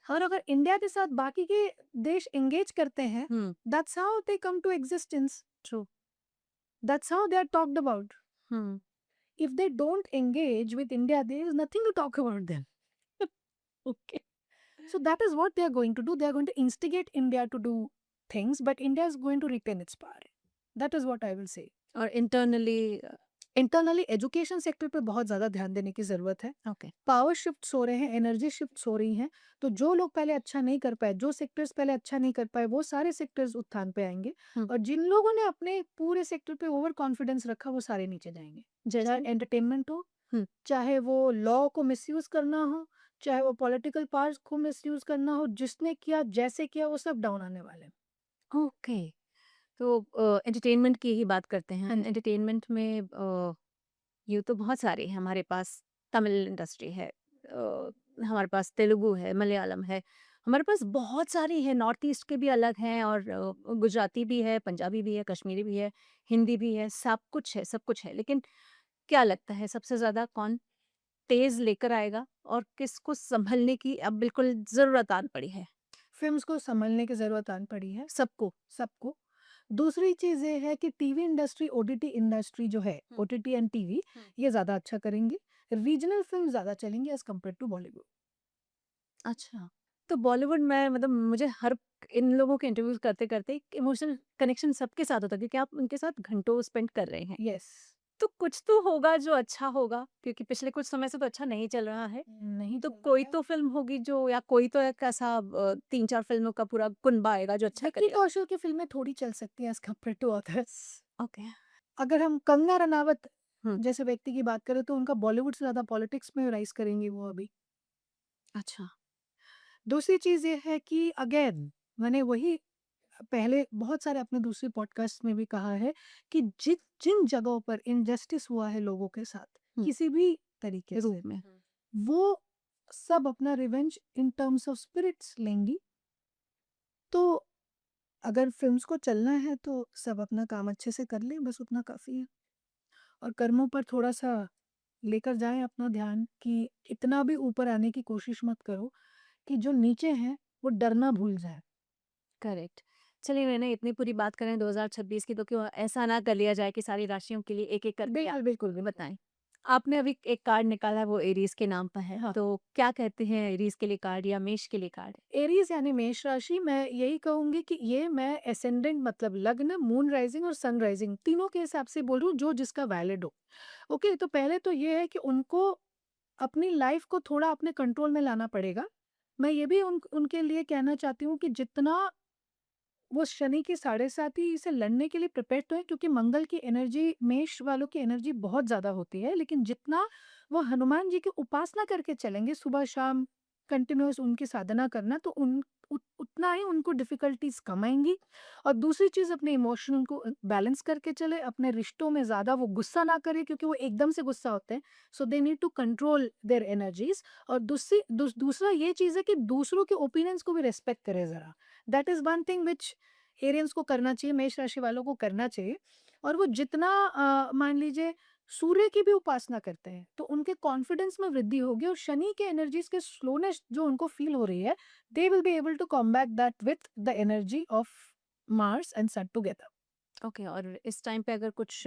और अगर इंडिया के साथ बाकी के देश एंगेज करते हैं, हुँ, that's how they come to existence, true. That's how they are talked about. हुँ, if they don't engage with India, there is nothing to talk about them. Okay. So that is what they are going to do. They are going to instigate India to do things, but India is going to retain its power. That is what I will say. और इंटरनली इंटरनली एजुकेशन सेक्टर पे बहुत ज़्यादा ध्यान देने की ज़रूरत है। ओके। पावर शिफ्ट्स हो रहे हैं, एनर्जी शिफ्ट्स हो रही हैं, तो जो लोग पहले अच्छा नहीं कर पाए, जो सेक्टर्स पहले अच्छा नहीं कर पाए, वो सारे सेक्टर्स उत्थान पे आएँगे हुँ, और जिन लोगों ने अपने पूरे सेक्टर पे ओवर कॉन्फिडेंस रखा, वो सारे नीचे जाएँगे। चाहे जैसे? एंटरटेनमेंट हो, हुँ, चाहे वो लॉ को मिसयूज़ करना हो, चाहे वो पॉलिटिकल पावर्स को मिसयूज़ करना हो, जिसने किया, जैसे किया, वो सब डाउन आने वाले हैं। ओके। तो एंटरटेनमेंट की ही बात करते हाँ हैं। जी। एंटरटेनमेंट में यूँ तो बहुत सारे हैं हमारे पास। तमिल इंडस्ट्री है, हमारे पास तेलुगु है, मलयालम है, हमारे पास बहुत सारी है, नॉर्थ ईस्ट के भी अलग हैं और गुजराती भी है, पंजाबी भी है, कश्मीरी भी है, हिंदी भी है, सब कुछ है, सब कुछ है। लेकिन क्या लगता है सबसे ज़्यादा कौन तेज़ लेकर आएगा और किसको सँभलने की अब बिल्कुल ज़रूरत आन पड़ी है? फ़िल्म्स को सँभलने की ज़रूरत आन पड़ी है, सबको? सबको। दूसरी चीज़ ये है कि टीवी इंडस्ट्री, ओटीटी इंडस्ट्री जो है, हुँ, ओटीटी एंड टीवी, हुँ। ये ज़्यादा अच्छा करेंगे। रीजनल फ़िल्म ज़्यादा चलेंगी एज़ कम्पेयर टू बॉलीवुड। अच्छा, तो बॉलीवुड में मतलब मुझे हर इन लोगों के इंटरव्यूज़ करते-करते एक इमोशनल कनेक्शन सबके साथ होता है क्योंकि आप उनके साथ घंटों स्पेंड कर रहे हैं। येस। तो कुछ तो होगा जो अच्छा होगा, क्योंकि पिछले कुछ समय से तो अच्छा नहीं चल रहा है। नहीं तो चल रहा कोई है। तो फ़िल्म होगी जो, या कोई तो एक ऐसा 3-4 फ़िल्मों का पूरा कुनबा आएगा जो अच्छा विक्की करेगा। कौशल की फ़िल्में थोड़ी चल सकती हैं as compare to others. Okay. अगर हम कंगना रनावत हुँ, जैसे व्यक्ति की बात करें तो उनका बॉलीवुड से ज़्यादा पॉलिटिक्स में राइज़ करेंगी वो अभी। अच्छा। दूसरी चीज़ ये है कि अगेन मैंने वही पहले बहुत सारे अपने दूसरे पॉडकास्ट में भी कहा है कि जिन जगहों पर इनजस्टिस हुआ है लोगों के साथ, हुँ, किसी भी तरीके रूप से, में। वो सब अपना revenge in terms of spirits लेंगी। तो अगर फ़िल्म्स को चलना है तो सब अपना काम अच्छे से कर लें, बस उतना काफ़ी है। और कर्मों पर थोड़ा-सा लेकर जाएँ अपना ध्यान कि इतना भी ऊपर आने की कोशिश मत करो कि जो नीचे हैं, वो डरना भूल जाएँ। करेक्ट। चलिए, मैंने इतनी पूरी बात करें 2026 की, तो क्यों ऐसा ना कर लिया जाए कि सारी राशियों के लिए एक-एक करके आप बिल्कुल, बिल्कुल, बिल्कुल। बताएँ। आपने अभी एक कार्ड निकाला है, वो एरीज़ के नाम पर है, हाँ। तो क्या कहते हैं एरीज़ के लिए कार्ड या मेष के लिए कार्ड? एरीज़ यानी मेष राशि, मैं यही कहूँगी कि ये मैं एसेंडेंट मतलब लग्न, मून राइज़िंग और सन राइज़िंग तीनों के हिसाब से बोल रही हूँ, जो जिसका वैलिड हो। ओके, तो पहले तो ये है कि उनको अपनी लाइफ़ को थोड़ा अपने कंट्रोल में लाना पड़ेगा। मैं ये भी उनके लिए कहना चाहती हूँ कि जितना वो शनि की साढ़े साथी से लड़ने के लिए प्रिपेयर तो है, क्योंकि मंगल की एनर्जी मेष वालों की एनर्जी बहुत ज़्यादा होती है, लेकिन जितना वो हनुमान जी की उपासना करके चलेंगे सुबह शाम कंटिन्यूअस उनकी साधना करना, तो उतना ही उनको डिफिकल्टीज कम आएंगी। और दूसरी चीज़, अपने इमोशन को बैलेंस करके चले, अपने रिश्तों में ज़्यादा वो गुस्सा ना करे, क्योंकि वो एकदम से गुस्सा होते हैं। So they need to control their energies. और दूसरा ये चीज़ है कि दूसरों के ओपिनियंस को भी रेस्पेक्ट करे ज़रा। That is one thing which Aryans को करना चाहिए, मेष राशि वालों को करना चाहिए। और वो जितना मान लीजिए सूर्य की भी उपासना करते हैं, तो उनके कॉन्फिडेंस में वृद्धि होगी, और शनि के एनर्जीज के स्लोनेस जो उनको फील हो रही है, they will be able to combat that with the energy of Mars and sun together. Okay, और इस टाइम पे अगर कुछ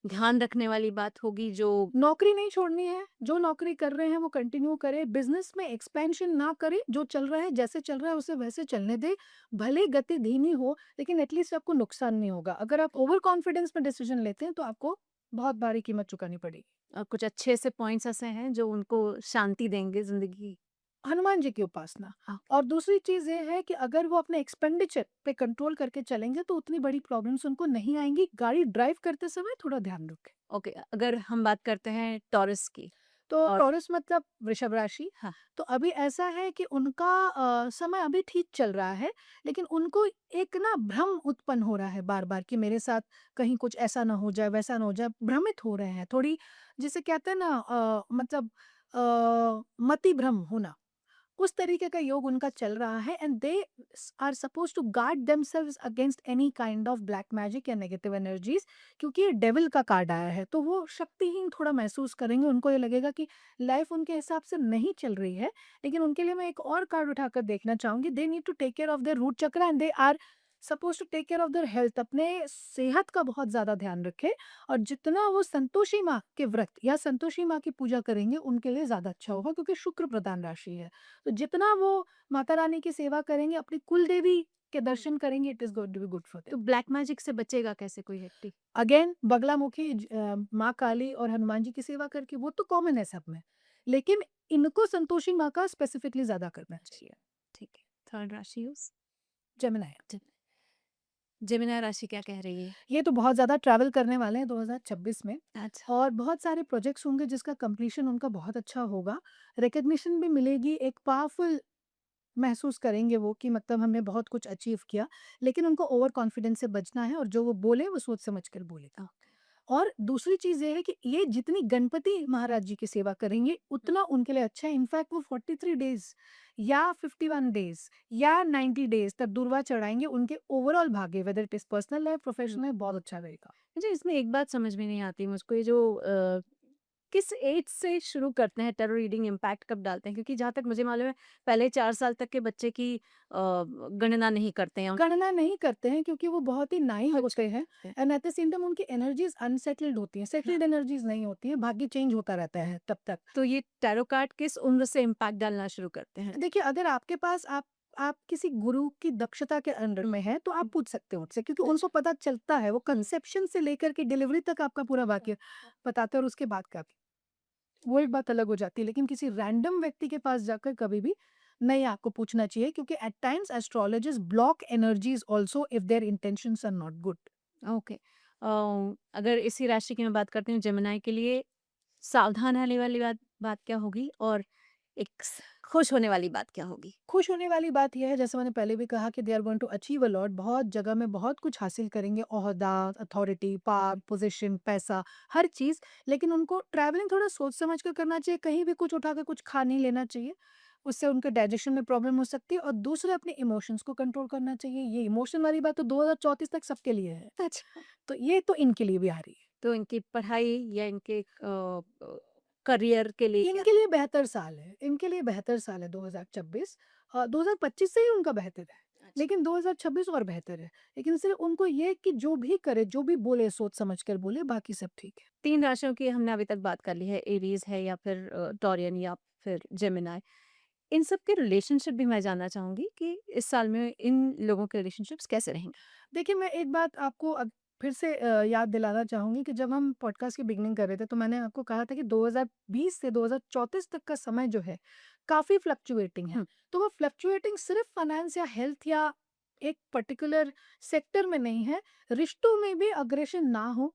ध्यान रखने वाली बात होगी जो। नौकरी नहीं छोड़नी है, जो नौकरी कर रहे हैं वो कंटिन्यू करें, बिज़नेस में एक्सपेंशन ना करें, जो चल रहा है, जैसे चल रहा है उसे वैसे चलने दें। भले गति धीमी हो, लेकिन एटलीस्ट आपको नुकसान नहीं होगा। अगर आप ओवर कॉन्फिडेंस में डिसीजन लेते हैं, तो आपको बहुत भारी कीमत चुकानी पड़ेगी। कुछ अच्छे से पॉइंट्स ऐसे हैं जो उनको शांति देंगे ज़िंदगी। हनुमान जी की उपासना। ओके। और दूसरी चीज़ ये है कि अगर वो अपने एक्सपेंडिचर पे कंट्रोल करके चलेंगे, तो उतनी बड़ी प्रॉब्लम्स उनको नहीं आएँगी। गाड़ी ड्राइव करते समय थोड़ा ध्यान रखें। ओके, अगर हम बात करते हैं टॉरस की। तो और टॉरस मतलब वृषभ राशि। हाँ। तो अभी ऐसा है कि उनका समय अभी ठीक चल रहा है, लेकिन उनको एक ना भ्रम उत्पन्न हो रहा है बार-बार कि मेरे साथ कहीं कुछ ऐसा ना हो जाए, वैसा ना हो जाए, भ्रमित हो रहे हैं। थोड़ी जिसे कहते हैं ना मतलब मति भ्रम होना। उस तरीके का योग उनका चल रहा है, and they are suppose to guard themselves against any kind of black magic या नेगेटिव एनर्जीज, क्योंकि ये डेविल का कार्ड आया है, तो वो शक्तिहीन थोड़ा महसूस करेंगे। उनको ये लगेगा कि लाइफ उनके हिसाब से नहीं चल रही है। लेकिन उनके लिए मैं एक और कार्ड उठाकर देखना चाहूंगी। They need to take care of their root chakra, and they are suppose to take care of their health. अपने सेहत का बहुत ज्यादा ध्यान रखें, और जितना वो संतोषी माँ के व्रत या संतोषी माँ की पूजा करेंगे, उनके लिए ज्यादा अच्छा होगा, क्योंकि शुक्र प्रधान राशि है। तो जितना वो माता रानी की सेवा करेंगे, अपनी कुल देवी के दर्शन करेंगे, it is going to be good for to them. Black magic से बचेगा कैसे कोई व्यक्ति? अगेन बगलामुखी माँ काली और हनुमान जी की सेवा करके, वो तो कॉमन है सब में। लेकिन इनको संतोषी माँ का स्पेसिफिकली ज़्यादा करना चाहिए। ठीक है, थर्ड राशि उस जेमिनी। जेमिनी राशि क्या कह रही है? ये तो बहुत ज़्यादा ट्रैवल करने वाले हैं 2026 में, अच्छा। और बहुत सारे प्रोजेक्ट्स होंगे जिसका कंप्लीशन उनका बहुत अच्छा होगा। रिकॉग्निशन भी मिलेगी, एक पावरफुल महसूस करेंगे वो कि मतलब हमने बहुत कुछ अचीव किया। लेकिन उनको ओवर कॉन्फिडेंस से बचना है, और जो वो बोले वो सोच समझ कर बोले। ओके। और दूसरी चीज़ ये है कि ये जितनी गणपति महाराज जी की सेवा करेंगे, उतना उनके लिए अच्छा है। इनफैक्ट वो 43 डेज़ या 51 डेज़ या 90 डेज़ तक दूर्वा चढ़ाएँगे, उनके ओवरऑल भाग्य, whether it is personal life, professional life, बहुत अच्छा रहेगा। मुझे इसमें एक बात समझ में नहीं आती मुझको, ये जो किस एज से शुरू करते हैं टैरो रीडिंग, इम्पैक्ट कब डालते हैं? क्योंकि जहाँ तक मुझे मालूम है, पहले 4 साल तक के बच्चे की गणना नहीं करते हैं। गणना नहीं करते हैं, क्योंकि वो बहुत ही नाइव होते हैं, हैं। And at the same time उनकी एनर्जीज़ अनसेटल्ड होती हैं, हाँ। सेटल्ड एनर्जीज़ नहीं होती हैं, भाग्य चेंज होता रहता है तब तक। तो ये टैरो कार्ड किस उम्र से इम्पैक्ट डालना शुरू करते हैं? देखिए, अगर आपके पास आप किसी गुरु की दक्षता के अंडर में हैं, तो आप पूछ सकते हो उनसे, क्योंकि उनको पता चलता है, वो कंसेप्शन से लेकर के डिलीवरी तक आपका पूरा वाक्य बताते हैं और उसके बाद का भी। वो एक बात अलग हो जाती है, लेकिन किसी रैंडम व्यक्ति के पास जाकर कभी भी नहीं आपको पूछना चाहिए, क्योंकि at times astrologers block energies also if their intentions are not good. Okay. अगर इसी राशि की मैं बात करती हूँ, जेमिनी के लिए सावधान रहने वाली बात बात क्या होगी, और एक खुश होने वाली बात क्या होगी? खुश होने वाली बात यह है, जैसे मैंने पहले भी कहा, कि they are going to achieve a lot, बहुत जगह में बहुत कुछ हासिल करेंगे, ओहदा, अथॉरिटी, पावर, पोजीशन, पैसा, हर चीज़। लेकिन उनको ट्रैवलिंग थोड़ा सोच समझ कर करना चाहिए, कहीं भी कुछ उठा कर कुछ खा नहीं लेना चाहिए, उससे उनके डाइजेशन में प्रॉब्लम हो सकती है। और दूसरे, अपने इमोशंस को कंट्रोल करना चाहिए। ये इमोशन वाली बात तो 2034 तक सबके लिए है, अच्छा। तो ये तो इनके लिए भी आ रही है। तो इनकी पढ़ाई या इनके करियर के लिए क्या? इनके लिए बेहतर साल है, इनके लिए बेहतर साल है 2026। 2025 से ही उनका बेहतर है, अच्छा। लेकिन 2026 और बेहतर है। लेकिन सिर्फ़ उनको ये कि जो भी करे, जो भी बोले, सोच समझ कर बोले, बाकी सब ठीक है। 3 राशियों की हमने अभी तक बात कर ली है, एरीज़ है या फिर टॉरियन या फिर जेमिनी। इन सब के रिलेशनशिप भी मैं जानना चाहूँगी कि इस साल में इन लोगों के रिलेशनशिप्स कैसे रहेंगे? देखिए, मैं एक बात आपको फिर से याद दिलाना चाहूँगी, कि जब हम पॉडकास्ट की बिगिनिंग कर रहे थे, तो मैंने आपको कहा था कि 2020 से 2034 तक का समय जो है, काफ़ी फ्लक्चुएटिंग है। हुँ। तो वो फ्लक्चुएटिंग सिर्फ़ फाइनेंस या हेल्थ या एक पर्टिकुलर सेक्टर में नहीं है, रिश्तों में भी अग्रेशन ना हो,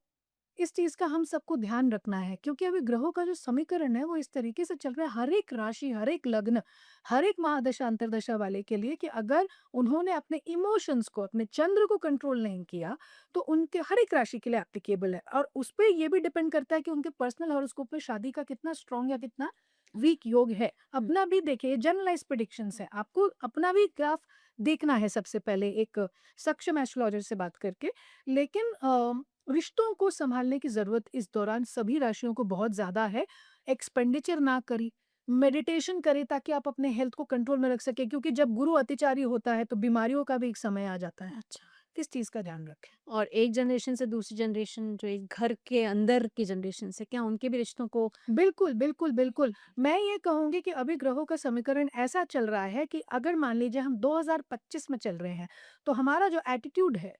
इस चीज़ का हम सबको ध्यान रखना है, क्योंकि अभी ग्रहों का जो समीकरण है, वो इस तरीके से चल रहा है, हर एक राशि, हर एक लग्न, हर एक महादशा अंतर्दशा वाले के लिए, कि अगर उन्होंने अपने इमोशंस को, अपने चंद्र को कंट्रोल नहीं किया, तो उनके हर एक राशि के लिए एप्लीकेबल है। और उस पे ये भी डिपेंड करता है कि उनके पर्सनल हॉरोस्कोप पे शादी का कितना स्ट्रॉन्ग या कितना वीक योग है। हुँ। अपना भी देखिए, जनरलाइज्ड प्रेडिक्शंस है, आपको अपना भी ग्राफ देखना है सबसे पहले, एक सक्षम एस्ट्रोलॉजर से बात करके। लेकिन रिश्तों को सँभालने की ज़रूरत इस दौरान सभी राशियों को बहुत ज़्यादा है। एक्सपेंडिचर ना करें, मेडिटेशन करें, ताकि आप अपने हेल्थ को कंट्रोल में रख सकें, क्योंकि जब गुरु अतिचारी होता है, तो बीमारियों का भी एक समय आ जाता है। अच्छा। किस चीज़ का ध्यान रखें? और एक जनरेशन से दूसरी जनरेशन, जो एक घर के अंदर की जनरेशन से, क्या उनके भी रिश्तों को? बिल्कुल, बिल्कुल, बिल्कुल। मैं ये कहूँगी कि अभी ग्रहों का समीकरण ऐसा चल रहा है, कि अगर मान लीजिए हम 2025 में चल रहे हैं, तो हमारा जो एटीट्यूड है,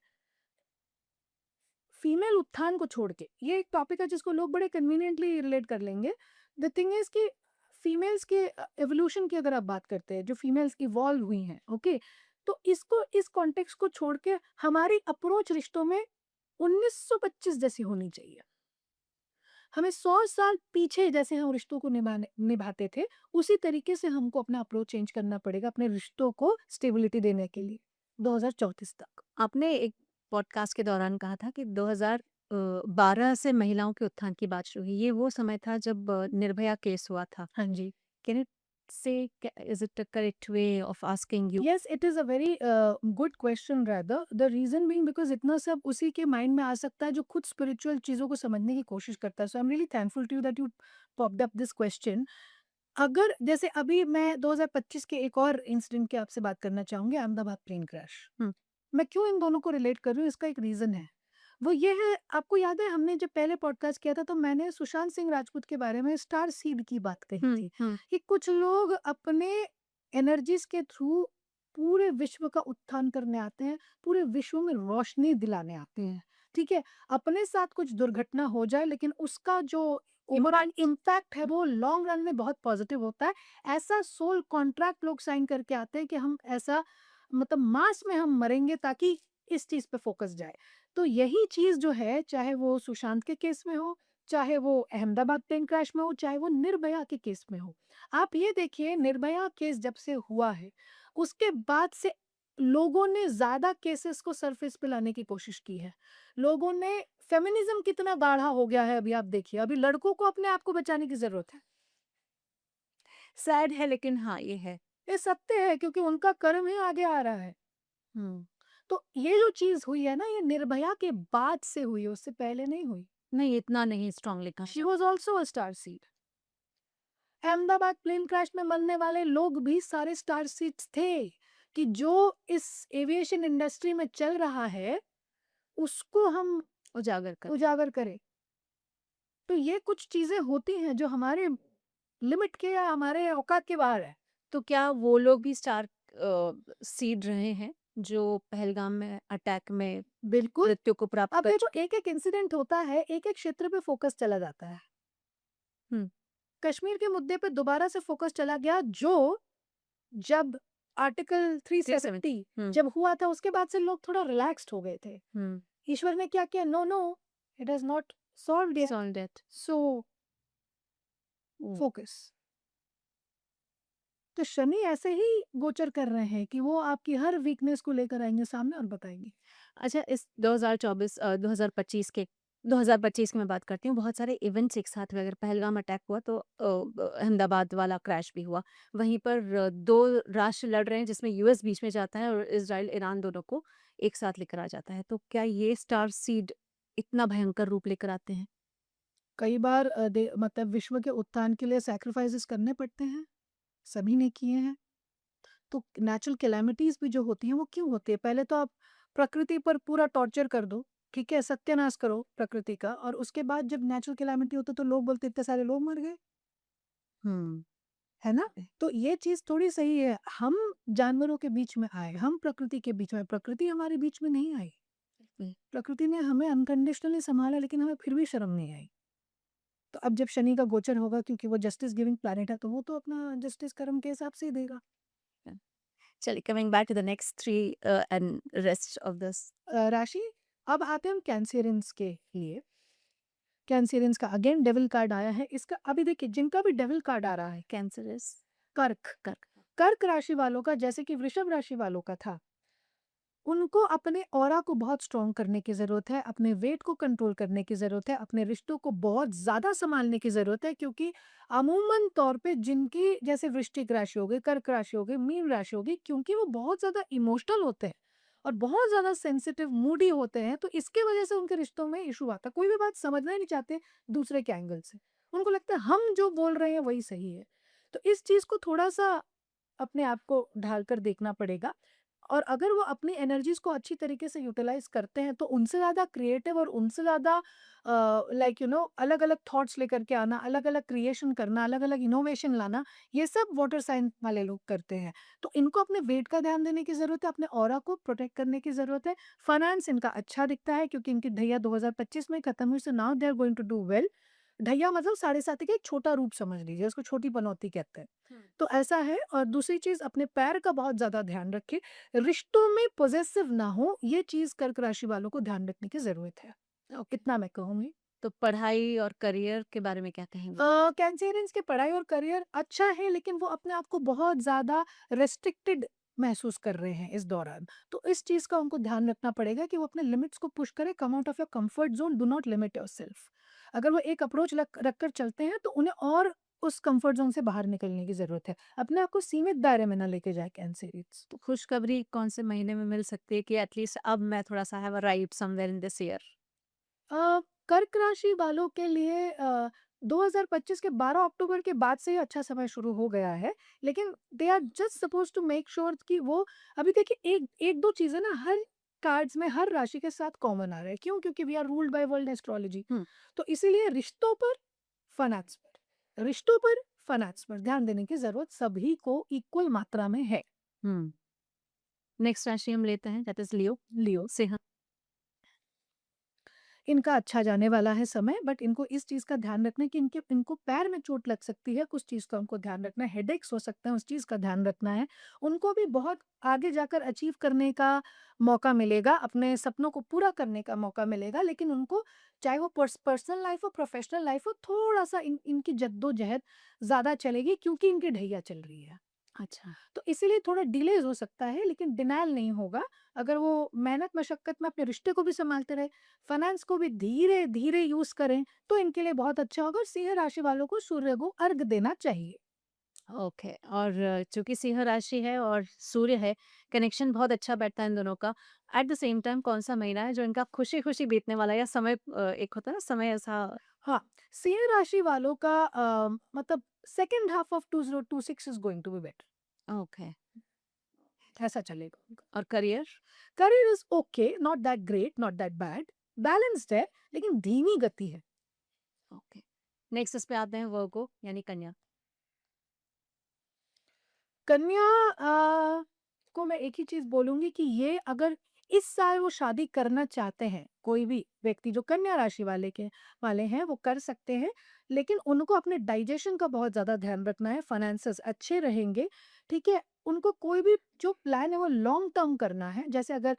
फीमेल उत्थान को छोड़ के, ये एक टॉपिक है जिसको लोग बड़े कन्वीनिएंटली रिलेट कर लेंगे। द थिंग इज़ कि फीमेल्स के एवोल्यूशन की अगर आप बात करते हैं, जो फीमेल्स इवॉल्व हुई हैं, ओके? तो इसको, इस कॉन्टेक्स्ट को छोड़ के, हमारी अप्रोच रिश्तों में 1925 जैसी होनी चाहिए। हमें 100 साल पीछे जैसे हम रिश्तों को निभाते थे, उसी तरीके से हमको अपना अप्रोच चेंज करना पड़ेगा, अपने रिश्तों को स्टेबिलिटी देने के लिए, 2034 तक। आपने एक पॉडकास्ट के दौरान कहा था कि 2012 से महिलाओं के उत्थान की बात शुरू हुई। ये वो समय था जब निर्भया केस हुआ था। हाँ जी। कैन इट से, is it a correct way of asking you? Yes, it is a very good question rather. The reason being because इतना सब उसी के माइंड में आ सकता है, जो खुद स्पिरिचुअल चीज़ों को समझने की कोशिश करता है। So I am really thankful to you that you popped up this question. अगर जैसे अभी मैं 2025 के एक और इंसिडेंट की आपसे बात करना चाहूँगी, अहमदाबाद प्लेन क्रैश। हुँ। मैं क्यों इन दोनों को रिलेट कर रही हूँ, इसका एक रीज़न है। वो ये है, आपको याद है हमने जब पहले पॉडकास्ट किया था, तो मैंने सुशांत सिंह राजपूत के बारे में स्टार सीड की बात कही हुँ, थी, हुँ। कि कुछ लोग अपने एनर्जीज़ के थ्रू पूरे विश्व का उत्थान करने आते हैं, पूरे विश्व में रोशनी दिलाने आते हैं, ठीक है? अपने साथ कुछ दुर्घटना हो जाए, लेकिन उसका जो ओवरऑल इम्पैक्ट। इम्पैक्ट है, वो लॉन्ग रन में बहुत पॉजिटिव होता है। ऐसा सोल कॉन्ट्रैक्ट लोग साइन करके आते हैं, कि हम ऐसा, मतलब मास में हम मरेंगे, ताकि इस चीज़ पे फ़ोकस जाए। तो यही चीज़ जो है, चाहे वो सुशांत के केस में हो, चाहे वो अहमदाबाद प्लेन क्रैश में हो, चाहे वो निर्भया के केस में हो। आप ये देखिए, निर्भया केस जब से हुआ है, उसके बाद से लोगों ने ज़्यादा केसेस को सरफेस पे लाने की कोशिश की है। लोगों ने, फेमिनिज़्म कितना गाढ़ा हो गया है, अभी आप देखिए, अभी लड़कों को अपने आप को बचाने की ज़रूरत है। सैड है, लेकिन हाँ, ये है। ये सत्य है, क्योंकि उनका कर्म ही आगे आ रहा है। हुँ। तो ये जो चीज़ हुई है ना, ये निर्भया के बाद से हुई है, उससे पहले नहीं हुई। नहीं, इतना नहीं स्ट्रॉन्गली कहा शी जा। Was also a star seed. Ahmedabad plane crash में मरने वाले लोग भी सारे स्टार सीड्स थे, कि जो इस एविएशन इंडस्ट्री में चल रहा है, उसको हम उजागर कर। उजागर करें। तो ये कुछ चीज़ें होती हैं, जो हमारे लिमिट के या हमारे औकात के बाहर है। तो क्या वो लोग भी स्टार सीड रहे हैं जो पहलगाम में अटैक में बिल्कुल। मृत्यु को प्राप्त अब कर देखो चुके। एक-एक इंसिडेंट होता है, एक-एक क्षेत्र पे फ़ोकस चला जाता है। हुँ, कश्मीर के मुद्दे पे दोबारा से फ़ोकस चला गया जो जब आर्टिकल 370। 370 हुँ, जब हुआ था उसके बाद से लोग थोड़ा रिलैक्स्ड हो गए थे। हुँ, ईश्वर ने क्या किया? No, no, it has not solved yet. Solve that. So oh! Focus. तो शनि ऐसे ही गोचर कर रहे हैं कि वो आपकी हर वीकनेस को लेकर आएँगे सामने और बताएँगे। अच्छा, इस 2025 के 2025 की मैं बात करती हूँ, बहुत सारे इवेंट्स एक साथ हुए। अगर पहलगाम अटैक हुआ तो अहमदाबाद वाला क्रैश भी हुआ। वहीं पर 2 राष्ट्र लड़ रहे हैं जिसमें यूएस बीच में जाता है और इज़राइल, ईरान दोनों को एक साथ लेकर आ जाता है। तो क्या ये स्टार सीड इतना भयंकर रूप लेकर आते हैं? कई बार दे मतलब विश्व के उत्थान के लिए सैक्रिफाइसेस करने पड़ते हैं, सभी ने किए हैं। तो नेचुरल कैलामिटीज़ भी जो होती हैं वो क्यों होती है? पहले तो आप प्रकृति पर पूरा टॉर्चर कर दो, ठीक है? सत्यानाश करो प्रकृति का और उसके बाद जब नेचुरल कैलामिटी होता है तो लोग बोलते इतने सारे लोग मर गए, हुँ। है ना? तो ये चीज़ थोड़ी सही है। हम जानवरों के बीच में आए, हम प्रकृति के बीच में आए, प्रकृति हमारे बीच में नहीं आई। हुँ। प्रकृति ने हमें अनकंडीशनली सँभाला लेकिन हमें फिर भी शर्म नहीं आई। तो अब जब शनि का गोचर होगा क्योंकि वो जस्टिस गिविंग प्लैनेट है तो वो तो अपना जस्टिस कर्म के हिसाब से ही देगा। चलिए, coming back to the next 3 and rest of this rashi अब आते हैं हम कैंसेरियंस के लिए। कैंसेरियंस का अगेन डेविल कार्ड आया है। इसका अभी देखिए जिनका भी डेविल कार्ड आ रहा है कैंसरस कर्क, कर्क। कर्क राशि वालों का जैसे कि वृषभ राशि वालों का था, उनको अपने ऑरा को बहुत स्ट्रॉन्ग करने की ज़रूरत है, अपने वेट को कंट्रोल करने की ज़रूरत है, अपने रिश्तों को बहुत ज़्यादा सँभालने की ज़रूरत है क्योंकि अमूमन तौर पे जिनकी जैसे वृश्चिक राशि हो गई, कर्क राशि हो गई, मीन राशि हो गई क्योंकि वो बहुत ज़्यादा इमोशनल होते हैं और बहुत ज़्यादा सेंसिटिव, मूडी होते हैं, तो इसकी वज़ह से उनके रिश्तों में इश्यू आता है। कोई भी बात समझना ही नहीं चाहते दूसरे के एंगल से। उनको लगता है हम जो बोल रहे हैं वही सही है। तो इस चीज़ को थोड़ा-सा अपने आप को ढाल कर देखना पड़ेगा और अगर वो अपनी एनर्जीज़ को अच्छी तरीके से यूटिलाइज़ करते हैं तो उनसे ज़्यादा क्रिएटिव और उनसे ज़्यादा लाइक यू नो अलग-अलग थॉट्स लेकर के आना, अलग-अलग क्रिएशन करना, अलग-अलग इनोवेशन लाना, ये सब वाटर साइन वाले लोग करते हैं। तो इनको अपने वेट का ध्यान देने की ज़रूरत है, अपने ऑरा को प्रोटेक्ट करने की ज़रूरत है। फाइनेंस इनका अच्छा दिखता है क्योंकि इनकी ढैया 2025 में खत्म हुई, so now they are going to do well. ढैया मतलब साढ़े साती का एक छोटा रूप समझ लीजिए, उसको छोटी पनौती कहते हैं। हुँ। तो ऐसा है और दूसरी चीज़ अपने पैर का बहुत ज़्यादा ध्यान रखें। रिश्तों में पॉसेसिव ना हो, ये चीज़ कर्क राशि वालों को ध्यान रखने की ज़रूरत है। ओके। इतना मैं कहूँगी। तो पढ़ाई और करियर के बारे में क्या कहेंगे? कैंसेरियंस की पढ़ाई और करियर अच्छा है लेकिन वो अपने आप को बहुत ज़्यादा रिस्ट्रिक्टेड महसूस कर रहे हैं इस दौरान। तो इस चीज़ का उनको ध्यान रखना पड़ेगा कि वो अपने लिमिट्स को पुश करें, come out of your comfort zone, do not limit yourself. अगर वो एक अप्रोच रख कर चलते हैं तो उन्हें और उस कम्फर्ट ज़ोन से बाहर निकलने की ज़रूरत है। अपने आप को सीमित दायरे में ना लेके जाएँ कैंसेरियंस। तो खुशखबरी कौन से महीने में मिल सकती है कि एटलीस्ट अब मैं थोड़ा-सा have arrived somewhere in this year? कर्क राशि वालों के लिए 2025 के 12 अक्टूबर के बाद से ही अच्छा समय शुरू हो गया है। लेकिन they are just supposed to make sure कि वो अभी देखिए एक 1-2 चीज़ें ना हर कार्ड्स में हर राशि के साथ कॉमन आ रहा है। क्यों? क्योंकि we are ruled by world astrology. हुँ, तो इसीलिए रिश्तों पर, फाइनेंस पर ध्यान देने की ज़रूरत सभी को इक्वल मात्रा में है। हुँ। नेक्स्ट राशि हम लेते हैं दैट इज़ लियो, लियो। सिंह। इनका अच्छा जाने वाला है समय बट इनको इस चीज़ का ध्यान रखना है कि इनके इनको पैर में चोट लग सकती है, कुछ चीज़ का उनको ध्यान रखना है, हेडेक्स हो सकते हैं, उस चीज़ का ध्यान रखना है। उनको भी बहुत आगे जाकर अचीव करने का मौका मिलेगा, अपने सपनों को पूरा करने का मौका मिलेगा, लेकिन उनको चाहे वो पर्सनल लाइफ़ हो, प्रोफ़ेशनल लाइफ़ हो, थोड़ा-सा इनकी जद्दोजहद ज़्यादा चलेगी क्योंकि इनकी ढैया चल रही है। अच्छा। तो इसीलिए थोड़ा डिलेज़ हो सकता है लेकिन डिनायल नहीं होगा। अगर वो मेहनत मशक्कत में अपने रिश्ते को भी सँभालते रहे, फाइनेंस को भी धीरे-धीरे यूज़ करें, तो इनके लिए बहुत अच्छा होगा और सिंह राशि वालों को सूर्य को अर्घ देना चाहिए। ओके। और चूँकि सिंह राशि है और सूर्य है, कनेक्शन बहुत अच्छा बैठता है इन दोनों का। एट द सेम टाइम कौन-सा महीना है जो इनका खुशी-खुशी बीतने वाला है या समय एक होता है ना समय ऐसा। हाँ, सिंह राशि वालों का मतलब second half of 2026 is going to be better. Okay. ऐसा चलेगा उनका। और career? Career is okay, not that great, not that bad, balanced है लेकिन धीमी गति है। ओके। नेक्स्ट इस पे आते हैं वर्गो यानी कन्या। कन्या आपको मैं एक ही चीज़ बोलूँगी कि ये अगर इस साल वो शादी करना चाहते हैं, कोई भी व्यक्ति जो कन्या राशि वाले हैं, वो कर सकते हैं। लेकिन उनको अपने डाइजेशन का बहुत ज़्यादा ध्यान रखना है, फाइनेंसेस अच्छे रहेंगे, ठीक है? उनको कोई भी जो प्लान है वो लॉन्ग टर्म करना है। जैसे अगर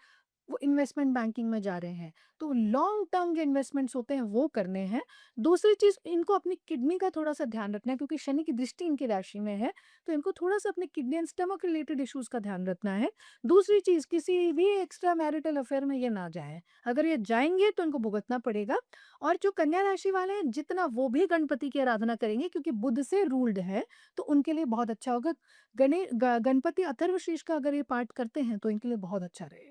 वो इन्वेस्टमेंट बैंकिंग में जा रहे हैं, तो लॉन्ग टर्म जो इन्वेस्टमेंट्स होते हैं वो करने हैं। दूसरी चीज़, इनको अपनी किडनी का थोड़ा-सा ध्यान रखना है क्योंकि शनि की दृष्टि इनकी राशि में है, तो इनको थोड़ा-सा अपने kidney and stomach related issues का ध्यान रखना है। दूसरी चीज़, किसी भी एक्स्ट्रा मैरिटल अफेयर में ये ना जाएँ। अगर ये जाएँगे तो इनको भुगतना पड़ेगा। और जो कन्या राशि वाले हैं, जितना वो भी गणपति की आराधना करेंगे क्योंकि बुध से रूल्ड है, तो उनके लिए बहुत अच्छा होगा। गणपति अथर्वशीर्ष का अगर ये पाठ करते हैं तो इनके लिए बहुत अच्छा रहेगा।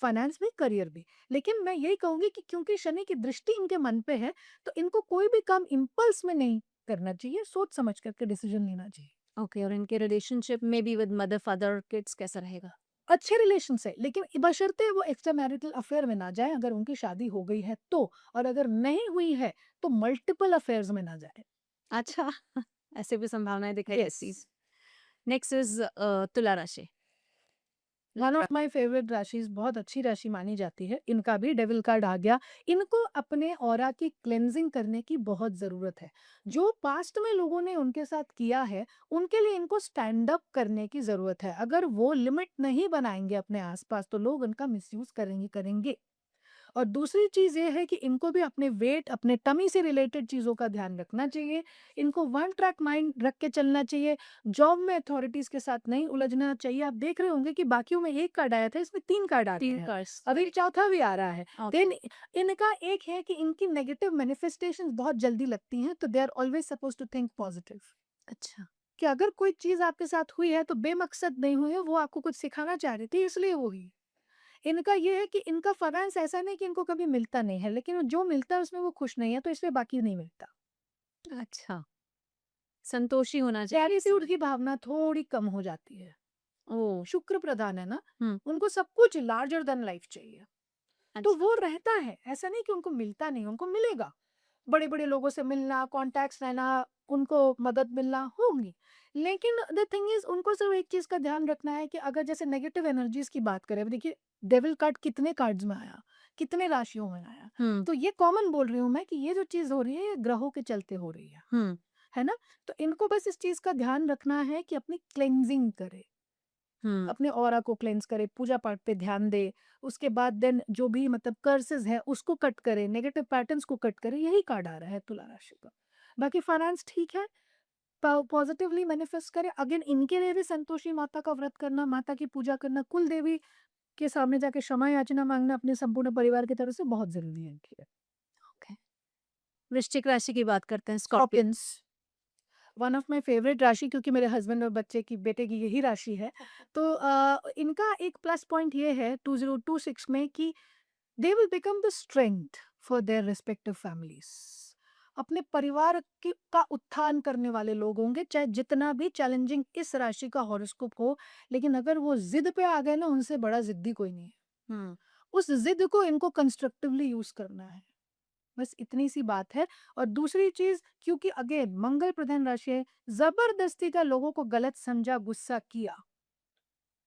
फाइनेंस भी, करियर भी। लेकिन मैं यही कहूँगी कि क्योंकि शनि की दृष्टि इनके मन पे है, तो इनको कोई भी काम इम्पल्स में नहीं करना चाहिए, सोच समझ करके डिसीजन लेना चाहिए। ओके, और इनके रिलेशनशिप में भी विद मदर, फादर, किड्स कैसा रहेगा? अच्छे रिलेशन से, लेकिन बशर्ते वो एक्स्ट्रा मैरिटल अफेयर में ना जाएँ, अगर उनकी शादी हो गई है तो। और अगर नहीं हुई है, तो मल्टीपल अफेयर्स में ना जाएँ। अच्छा, ऐसे भी संभावनाएँ दिखाई येस। देती हैं। नेक्स्ट इज़ तुला राशि। वन ऑफ माय फेवरेट राशिज़, बहुत अच्छी राशि मानी जाती है। इनका भी डेविल कार्ड आ गया। इनको अपने ऑरा की क्लेंजिंग करने की बहुत ज़रूरत है। जो पास्ट में लोगों ने उनके साथ किया है, उनके लिए इनको स्टैंड अप करने की ज़रूरत है। अगर वो लिमिट नहीं बनाएँगे अपने आस-पास, तो लोग उनका मिसयूज़ करेंगे। और दूसरी चीज़ ये है कि इनको भी अपने वेट, अपने टमी से रिलेटेड चीज़ों का ध्यान रखना चाहिए। इनको वन ट्रैक माइंड रख के चलना चाहिए। जॉब में अथॉरिटीज़ के साथ नहीं उलझना चाहिए। आप देख रहे होंगे कि बाकियों में 1 कार्ड आया था, इसमें 3 कार्ड आते 3 हैं। कार्ड्स। अभी चौथा भी आ रहा है। ओके, देन इनका एक है कि इनकी नेगेटिव मैनिफेस्टेशंस बहुत जल्दी लगती हैं, तो they are always supposed to think positive. अच्छा, कि अगर कोई चीज़ आपके साथ हुई है, तो बेमकसद नहीं हुई है, वो आपको कुछ सिखाना चाह रही थी, इसलिए वो हुई। इनका ये है कि इनका फाइनेंस ऐसा नहीं कि इनको कभी मिलता नहीं है, लेकिन जो मिलता है उसमें वो खुश नहीं है, तो इसलिए बाकी नहीं मिलता। अच्छा। संतोषी होना चाहिए इस ग्रैटिट्यूड समय। की भावना थोड़ी कम हो जाती है। ओह! शुक्र प्रधान है ना, हुँ, उनको सब कुछ लार्जर देन लाइफ चाहिए। तो अच्छा। वो रहता है, ऐसा नहीं कि उनको मिलता नहीं, उनको मिलेगा। बड़े-बड़े लोगों से मिलना, कॉन्टैक्ट्स रहना, उनको मदद मिलना होंगी। लेकिन द थिंग इज़, उनको सिर्फ़ एक चीज़ का ध्यान रखना है कि अगर जैसे नेगेटिव एनर्जीज़ की बात करें, अब देखिए डेविल कार्ड कितने कार्ड्स में आया, कितने राशियों में आया। हुँ, तो ये कॉमन बोल रही हूँ मैं कि ये जो चीज़ हो रही है, ये ग्रहों के चलते हो रही हुँ, है ना? तो इनको बस इस चीज़ का ध्यान रखना है कि अपनी क्लेंजिंग करें। हुँ, अपने ऑरा को क्लेंस करे, पूजा-पाठ पे ध्यान दे, उसके बाद देन जो भी मतलब कर्सेज़ हैं उसको कट करे, नेगेटिव पैटर्न्स को कट करे, यही कार्ड आ रहा है तुला राशि का। बाकी फाइनेंस ठीक है, पॉजिटिवली मैनिफेस्ट करें। अगेन इनके लिए भी संतोषी माता का व्रत करना, माता की पूजा करना, कुल देवी के सामने जाके क्षमा याचना माँगना अपने संपूर्ण परिवार की तरफ से बहुत ज़रूरी है इनके लिए। ओके। वृश्चिक राशि की बात करते हैं, Scorpio. Scorpions, one of my favourite rashi, क्योंकि मेरे हस्बैंड और बेटे की यही राशि है। तो इनका एक प्लस पॉइंट ये है 2026 में कि they will become the strength for their respective families। अपने परिवार का उत्थान करने वाले लोग होंगे, चाहे जितना भी चैलेंजिंग इस राशि का हॉरोस्कोप हो। लेकिन अगर वो जिद पे आ गए ना, उनसे बड़ा जिद्दी कोई नहीं है। हुँ, उस जिद को इनको कंस्ट्रक्टिवली यूज करना है, बस इतनी सी बात है। और दूसरी चीज, क्योंकि अगेन मंगल प्रधान राशि है, जबरदस्ती का लोगों को गलत समझा, गुस्सा किया,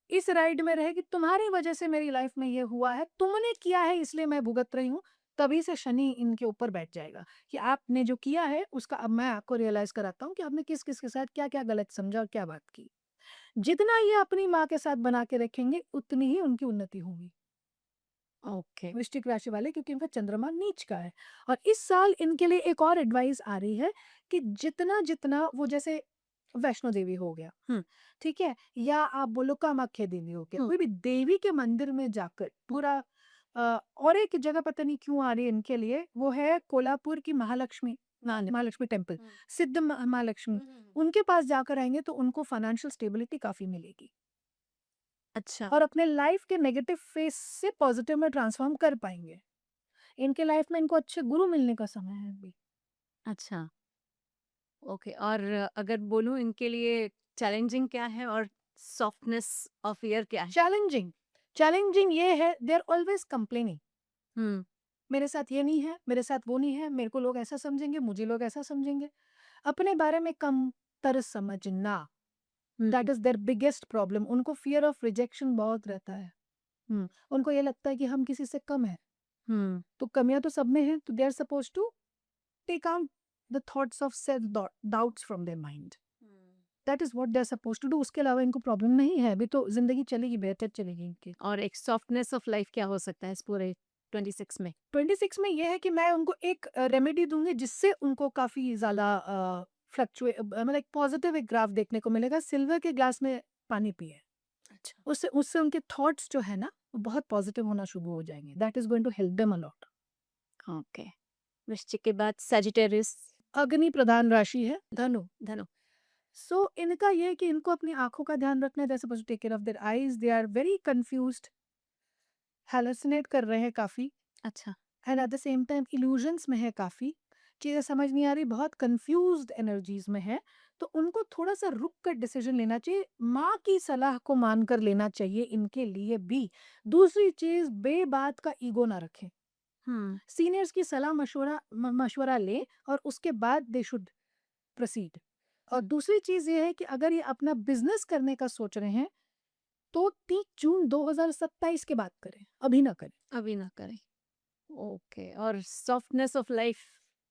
इस राइड में रहे कि तुम्हारी वजह से मेरी लाइफ में ये हुआ है, तुमने किया है इसलिए मैं भुगत रही हूँ, तभी से शनि इनके ऊपर बैठ जाएगा कि आपने जो किया है उसका अब मैं आपको रियलाइज कराता हूँ कि आपने किस किस के साथ क्या क्या गलत समझा और क्या बात की। जितना ये अपनी माँ के साथ बना के रखेंगे, उतनी ही उनकी उन्नति होगी। ओके। वृश्चिक राशि वाले, क्योंकि इनका चंद्रमा नीच का है। और इस साल इनके लिए एक और एडवाइस आ रही है कि जितना जितना वो, जैसे वैष्णो देवी हो गया, हुँ, ठीक है, या आप बोलो कामाख्या देवी हो गया, हुँ, कोई भी देवी के मंदिर में जाकर पूरा और एक जगह पता नहीं क्यों आ रही है इनके लिए, वो है कोल्हापुर की महालक्ष्मी, महालक्ष्मी टेम्पल, हुँ, सिद्ध महालक्ष्मी। हुँ, हुँ। उनके पास जाकर आएंगे तो उनको फाइनेंशियल स्टेबिलिटी काफी मिलेगी अच्छा, और अपने लाइफ के नेगेटिव फेस से पॉजिटिव में ट्रांसफॉर्म कर पाएंगे। इनके लाइफ में इनको अच्छे गुरु मिलने का समय है अभी। अच्छा, ओके। और अगर बोलूँ इनके लिए चैलेंजिंग क्या है और सॉफ्टनेस ऑफ ईयर क्या है? चैलेंजिंग, चैलेंजिंग ये है, दे आर ऑलवेज कंप्लेनिंग। हुँ, मेरे साथ ये नहीं है, मेरे साथ वो नहीं है, मेरे को लोग ऐसा समझेंगे, मुझे लोग ऐसा समझेंगे। अपने बारे में कम तर समझना, that is their biggest problem. उनको फियर ऑफ रिजेक्शन बहुत रहता है। हम्म उनको ये लगता है कि हम किसी से कम है, हम्म तो कमियां तो सब में है, तो they are suppose to take out the thoughts of self doubts from their mind. That is what they are suppose to do. उसके अलावा इनको प्रॉब्लम नहीं है, अभी तो जिंदगी चलेगी, बेहतर चलेगी इनकी। और एक सॉफ्टनेस ऑफ लाइफ क्या हो सकता है इस पूरे 26 में? 26 में ये है कि मैं उनको एक रेमेडी दूंगी जिससे उनको काफी ज्यादा फ्लक्चुएट, मतलब एक पॉजिटिव एक ग्राफ देखने को मिलेगा। सिल्वर के ग्लास में पानी पिए, अच्छा। उससे उससे उनके थॉट्स जो है ना वो बहुत पॉजिटिव होना शुरू हो जाएंगे। That is going to help them a lot. Okay. वृश्चिक के बाद सजिटेरियस। अग्नि प्रधान राशि है धनु। धनु। सो इनका ये है कि इनको अपनी आंखों का ध्यान रखना है। They suppose to take care of their eyes. They are very confused, hallucinate कर रहे हैं काफी, अच्छा। And at the same time illusions में है काफी, चीजें समझ नहीं आ रही, बहुत कंफ्यूज्ड एनर्जीज में है। तो उनको थोड़ा सा रुक कर डिसीजन लेना चाहिए, माँ की सलाह को मानकर लेना चाहिए इनके लिए भी। दूसरी चीज, बेबात का ईगो ना रखें, हम्म सीनियर्स की सलाह मशवरा लें और उसके बाद दे शुड प्रोसीड। और दूसरी चीज ये है कि अगर ये अपना बिजनेस करने का सोच रहे हैं तो 30 जून 2027 के बाद करें, अभी ना करें। अभी ना करें। ओके। और softness of life,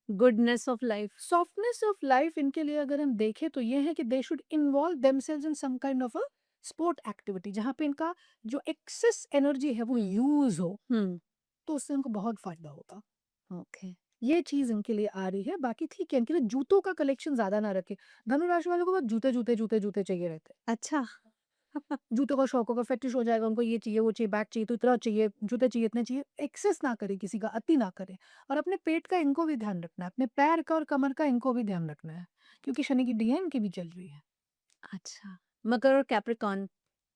goodness of life. Softness of life इनके लिए अगर हम देखें तो ये है कि they should involve themselves in some kind of a sport activity, जहाँ पे इनका जो एक्सेस एनर्जी है वो यूज हो, हम्म तो उससे इनको बहुत फायदा होगा। ओके। ये चीज इनके लिए आ रही है। बाकी ठीक है, इनके लिए जूतों का कलेक्शन ज्यादा ना रखे। धनु राशि वालों को बस जूते जूते जूते जूते चाहिए रहते अच्छा। हैं। जूतों का शौक होगा, फेटिश हो जाएगा उनको, ये चाहिए वो चाहिए, बैग चाहिए तो इतना चाहिए, जूते चाहिए इतने चाहिए। एक्सेस ना करे, किसी का अति ना करे। और अपने पेट का इनको भी ध्यान रखना है, अपने पैर का और कमर का इनको भी ध्यान रखना है, क्योंकि शनि की डीएन इनकी भी चल रही है। अच्छा। मकर और कैप्रिकॉर्न,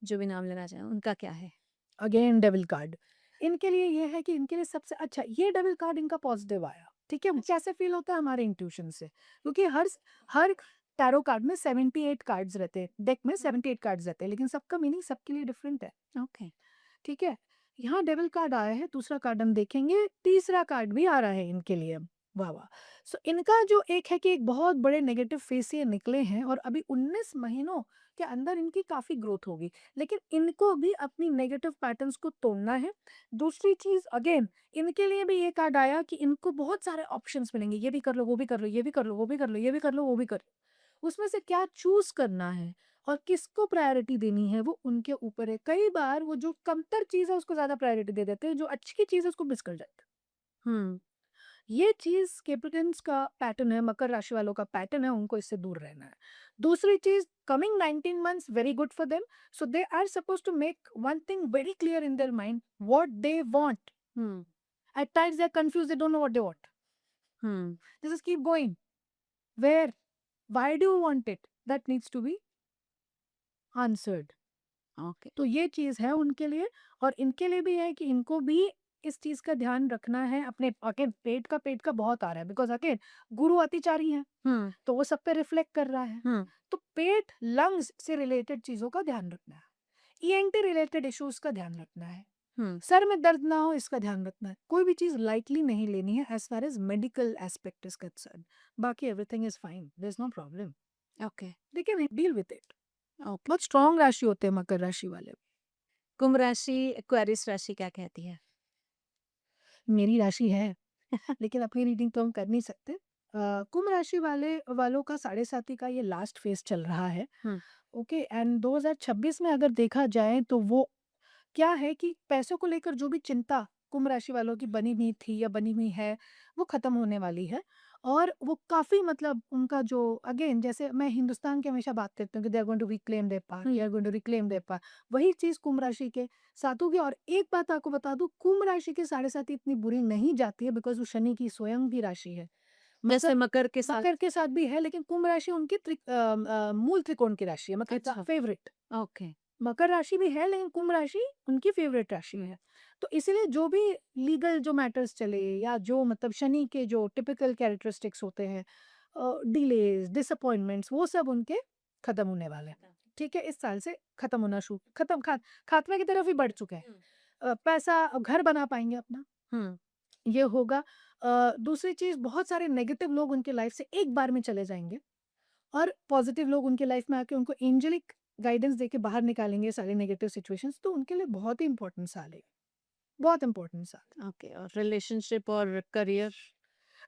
जो भी नाम लेना चाहें, उनका क्या है? अगेन डेविल कार्ड इनके लिए ये है कि इनके लिए सबसे अच्छा ये डेविल कार्ड इनका पॉजिटिव आया। ठीक है, कैसे फील होता है हमारे इंट्यूशन से, क्योंकि हर टैरो कार्ड में 78 कार्ड्स रहते हैं, डेक में 78 कार्ड्स रहते हैं, लेकिन सबका मीनिंग सबके लिए डिफरेंट है। ओके। ठीक है, यहाँ डेविल कार्ड आया है, दूसरा कार्ड हम देखेंगे, तीसरा कार्ड भी आ रहा है इनके लिए। वाह वाह। सो इनका जो एक है कि एक बहुत बड़े नेगेटिव फेस से ये निकले हैं और अभी 19 महीनों के अंदर इनकी काफी ग्रोथ होगी, लेकिन इनको भी अपनी नेगेटिव पैटर्न्स को तोड़ना है। दूसरी चीज अगेन, इनके लिए भी ये कार्ड आया कि इनको बहुत सारे ऑप्शंस मिलेंगे, ये भी कर लो, वो भी कर लो, ये भी कर लो, वो भी कर लो, ये भी कर लो, वो भी कर लो। उसमें से क्या चूज करना है और किसको प्रायोरिटी देनी है वो उनके ऊपर है। कई बार वो जो कमतर चीज है उसको ज्यादा प्रायोरिटी दे देते हैं, जो अच्छी चीज है उसको मिस कर जाते हैं। हम्म ये चीज कैप्रिकॉर्न्स का पैटर्न है, मकर राशि वालों का पैटर्न है, उनको इससे दूर रहना है। दूसरी चीज, coming 19 months very good for them, so they are suppose to make one thing very clear in their mind, what they want. Hmm at times they are confuse, they don't know what they want. Hmm this is keep going, where, why do you want it, that needs to be answered. Okay. तो ये चीज है उनके लिए। और इनके लिए भी है कि इनको भी इस चीज का ध्यान रखना है अपने। अगेन पेट का बहुत आ रहा है, बिकॉज अगेन गुरु अतिचारी है, हम्म तो वो सब पे रिफ्लेक्ट कर रहा है। हम्म तो पेट लंग्स से रिलेटेड चीजों का ध्यान रखना है, ईएनटी रिलेटेड इश्यूज का ध्यान रखना है, हम्म सर में दर्द ना हो इसका ध्यान रखना है। कोई भी चीज लाइटली नहीं लेनी है as far as medical aspect is concern. बाकी everything is fine, there is no problem, okay. They can deal with it. Okay. बहुत स्ट्रांग राशि होते हैं मकर राशि वाले। कुंभ राशि, एक्वेरियस राशि क्या कहती है? मेरी राशि है, लेकिन अपनी रीडिंग तो हम कर नहीं सकते। कुंभ राशि वालों का साढ़े साथी का ये लास्ट फेज चल रहा है। हम्म ओके, एंड 2026 में अगर देखा जाए तो वो क्या है कि पैसों को लेकर जो भी चिंता कुंभ राशि वालों की बनी हुई थी या बनी हुई है, वो खत्म होने वाली है। और वो काफी मतलब उनका जो, अगेन जैसे मैं हिंदुस्तान की हमेशा बात करती हूँ कि they are going to reclaim their power, they are going to reclaim their power, वही चीज कुंभ राशि के साथ होगी। और एक बात आपको बता दूं, कुंभ राशि के साढ़े साथी इतनी बुरी नहीं जाती है, बिकॉज वो शनि की स्वयं की राशि है। जैसे मकर मकर के साथ। मकर के साथ भी है, लेकिन कुंभ राशि उनकी मूल त्रिकोण की राशि है, मतलब अच्छा। फेवरेट। ओके। मकर राशि भी है, लेकिन कुंभ राशि उनकी फेवरेट राशि है। तो इसीलिए जो भी लीगल जो मैटर्स चले या जो मतलब शनि के जो टिपिकल कैरेक्टरिस्टिक्स होते हैं, डिलेज, डिसअपॉइंटमेंट्स, वो सब उनके खत्म होने वाले हैं। ठीक है, इस साल से खत्म होना शुरू, खात्मे की तरफ ही बढ़ चुके हैं। पैसा घर बना पाएंगे अपना, हम्म ये होगा। दूसरी चीज, बहुत सारे नेगेटिव लोग उनके लाइफ से एक बार में चले जाएंगे और पॉजिटिव लोग उनके लाइफ में आके उनको एंजेलिक गाइडेंस देके बाहर निकालेंगे सारे नेगेटिव सिचुएशंस, तो उनके लिए बहुत ही इंपॉर्टेंट साल है, बहुत इंपॉर्टेंट साल। ओके, और रिलेशनशिप और करियर?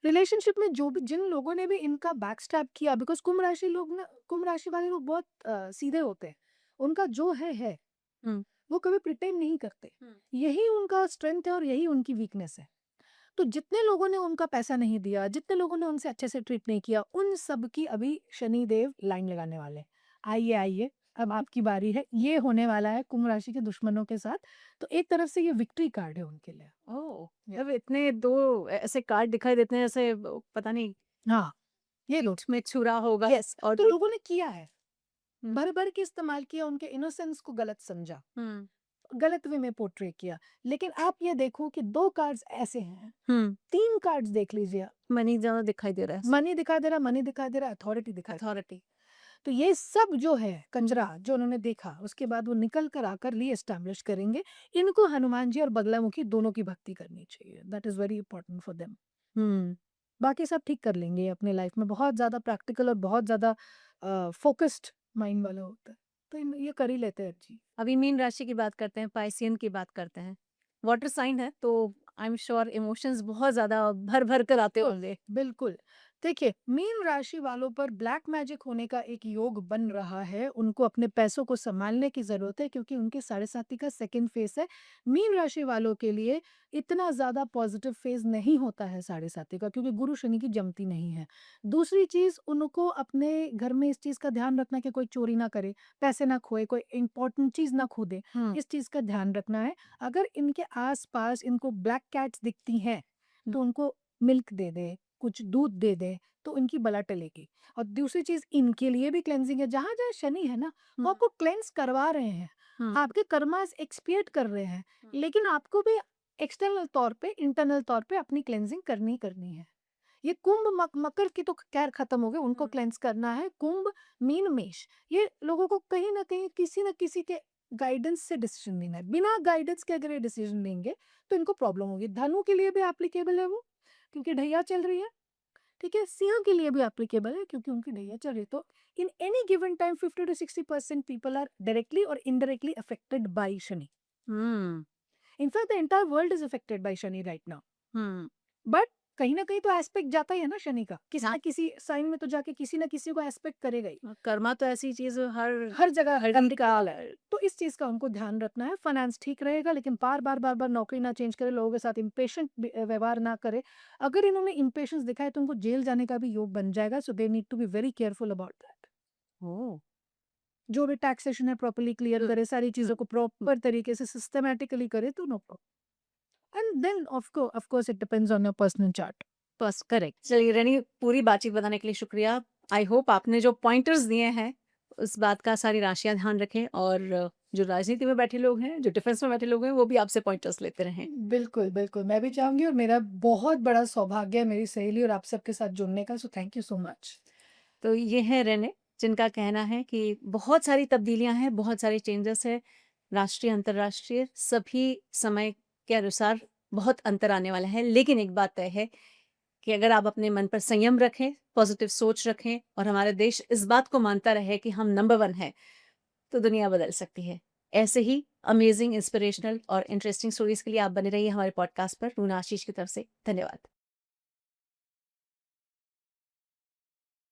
रिलेशनशिप में जो भी जिन लोगों ने भी इनका बैकस्टैब किया, बिकॉज़ कुंभ राशि वाले लोग बहुत सीधे होते हैं। उनका जो है, हुँ, वो कभी प्रिटेंड नहीं करते। हुँ। यही उनका स्ट्रेंथ है और यही उनकी वीकनेस है। तो जितने लोगों ने उनका पैसा नहीं दिया, जितने लोगों ने उनसे अच्छे से ट्रीट नहीं किया, उन सब की अभी शनिदेव लाइन लगाने वाले हैं। आइए, आइए, अब आपकी बारी है। ये होने वाला है कुंभ राशि के दुश्मनों के साथ। तो एक तरफ से ये विक्ट्री कार्ड है उनके लिए। ओह! या अब इतने 2 ऐसे कार्ड दिखाई देते हैं जैसे पता नहीं हाँ, ये लो। पीठ में छुरा होगा यस, और तो लोगों ने किया है। हुँ, भर-भर के इस्तेमाल किया, उनके इनोसेंस को गलत समझा, हुँ, गलत वे में पोर्ट्रे किया। लेकिन आप ये देखो कि 2 कार्ड्स ऐसे हैं, हुँ। 3 कार्ड्स देख लीजिए आप। मनी ज़्यादा दिखाई दे रहा है। मनी दिखाई दे रहा है, मनी दिखाई दे रहा है, अथॉरिटी दिखाई दे रहा है। अथॉरिटी। तो ये सब जो है कंजरा जो उन्होंने देखा, उसके बाद वो निकल कर आकर री-एस्टैब्लिश करेंगे। इनको हनुमान जी और बगलामुखी दोनों की भक्ति करनी चाहिए। That is very important for them. हुँ। बाकी सब ठीक कर लेंगे ये अपनी लाइफ में। बहुत ज़्यादा प्रैक्टिकल और बहुत ज़्यादा फ़ोकस्ड माइंड वाला होता है। तो इन ये कर ही लेते हैं जी। अभी मीन राशि की बात करते हैं, पाइसियन की बात करते हैं। वाटर साइन है तो आई एम श्योर इमोशंस बहुत ज़्यादा भर-भर कर आते बिल्कुल, होंगे। बिल्कुल। देखिए, मीन राशि वालों पर ब्लैक मैजिक होने का एक योग बन रहा है। उनको अपने पैसों को सँभालने की ज़रूरत है क्योंकि उनके साढ़े साती का सेकंड फ़ेज़ है। मीन राशि वालों के लिए इतना ज़्यादा पॉज़िटिव फ़ेज़ नहीं होता है साढ़े साती का क्योंकि गुरु शनि की जमती नहीं है। दूसरी चीज़, उनको अपने घर में इस चीज़ का ध्यान रखना है कि कोई चोरी ना करे, पैसे ना खोए, कोई इम्पोर्टेंट चीज़ ना खो दे। हुँ, इस चीज़ का ध्यान रखना है। अगर इनके आस-पास इनको ब्लैक कैट्स दिखती हैं, हुँ, तो उनको मिल्क दे दें, कुछ दूध दे दें, तो इनकी बला टलेगी। और दूसरी चीज़ इनके लिए भी क्लेंजिंग है, जहाँ-जहाँ शनि है ना, वो हुँ, आपको क्लेंज़ करवा रहे हैं। हुँ, आपके कर्मास एक्सपिएट कर रहे हैं, हुँ, लेकिन आपको भी एक्सटर्नल तौर पे, इंटरनल तौर पे अपनी क्लेंजिंग करनी ही करनी है। ये कुंभ मकर की तो खैर खत्म हो गए, उनको हुँ। क्लेंज़ करना है। कुंभ, मीन, मेष, ये लोगों को कहीं न कहीं किसी न किसी के गाइडेंस से डिसीज़न लेना है। बिना गाइडेंस के अगर ये डिसीज़न लेंगे, तो इनको प्रॉब्लम होगी। धनु के लिए भी एप्लीकेबल है वो, क्योंकि ढैया चल रही है। ठीक है? सिंह के लिए भी एप्लीकेबल है क्योंकि उनकी ढैया चल रही है। तो in any given time 50 to 60% people are directly और इनडायरेक्टली अफेक्टेड बाय शनि। हुँ, in fact the entire world is affected by Shani right now. हुँ। बट कहीं न कहीं तो एस्पेक्ट जाता ही है ना शनि का। किसी हाँ, न किसी साइन में तो जाके किसी न किसी को एस्पेक्ट करेगा ही। कर्मा तो ऐसी चीज़ हर हर जगह हर एप्लीकेबल है। तो इस चीज़ का उनको ध्यान रखना है। फाइनेंस ठीक रहेगा लेकिन बार-बार नौकरी ना चेंज करे, लोगों के साथ इम्पेशेंट व्यवहार ना करे। अगर इन्होंने इम्पेशेंस दिखाया तो उनको जेल जाने का भी योग बन जाएगा। So they need to be very careful about that. Oh! जो भी टैक्सेशन है प्रॉपर्ली क्लियर हुँ, करे, सारी हुँ, चीज़ों को हुँ। प्रॉपर तरीके से सिस्टमैटिकली करे तो no problem. And then of course it depends on your personal chart. बस करेक्ट। चलिए रनी, पूरी बातचीत बताने के लिए शुक्रिया। आई होप आपने जो पॉइंटर्स दिए हैं, उस बात का सारी राशियाँ ध्यान रखें और जो राजनीति में बैठे लोग हैं, जो डिफेंस में बैठे लोग हैं, वो भी आपसे पॉइंटर्स लेते रहें। बिल्कुल, बिल्कुल। मैं भी चाहूँगी और मेरा बहुत बड़ा सौभाग्य है मेरी सहेली और आप सबके साथ जुड़ने का, so thank you so much. तो ये हैं रेने, जिनका कहना है कि बहुत सारी तब्दीलियाँ हैं, बहुत सारे चेंजेस हैं, राष्ट्रीय, अंतर्राष्ट्रीय सभी समय के अनुसार बहुत अंतर आने वाला है। लेकिन एक बात तय है कि अगर आप अपने मन पर संयम रखें, पॉजिटिव सोच रखें और हमारा देश इस बात को मानता रहे कि हम नंबर 1 हैं, तो दुनिया बदल सकती है। ऐसे ही अमेजिंग, इंस्पिरेशनल और इंटरेस्टिंग स्टोरीज़ के लिए आप बने रहिए हमारे पॉडकास्ट पर। रूना आशीष की तरफ से धन्यवाद।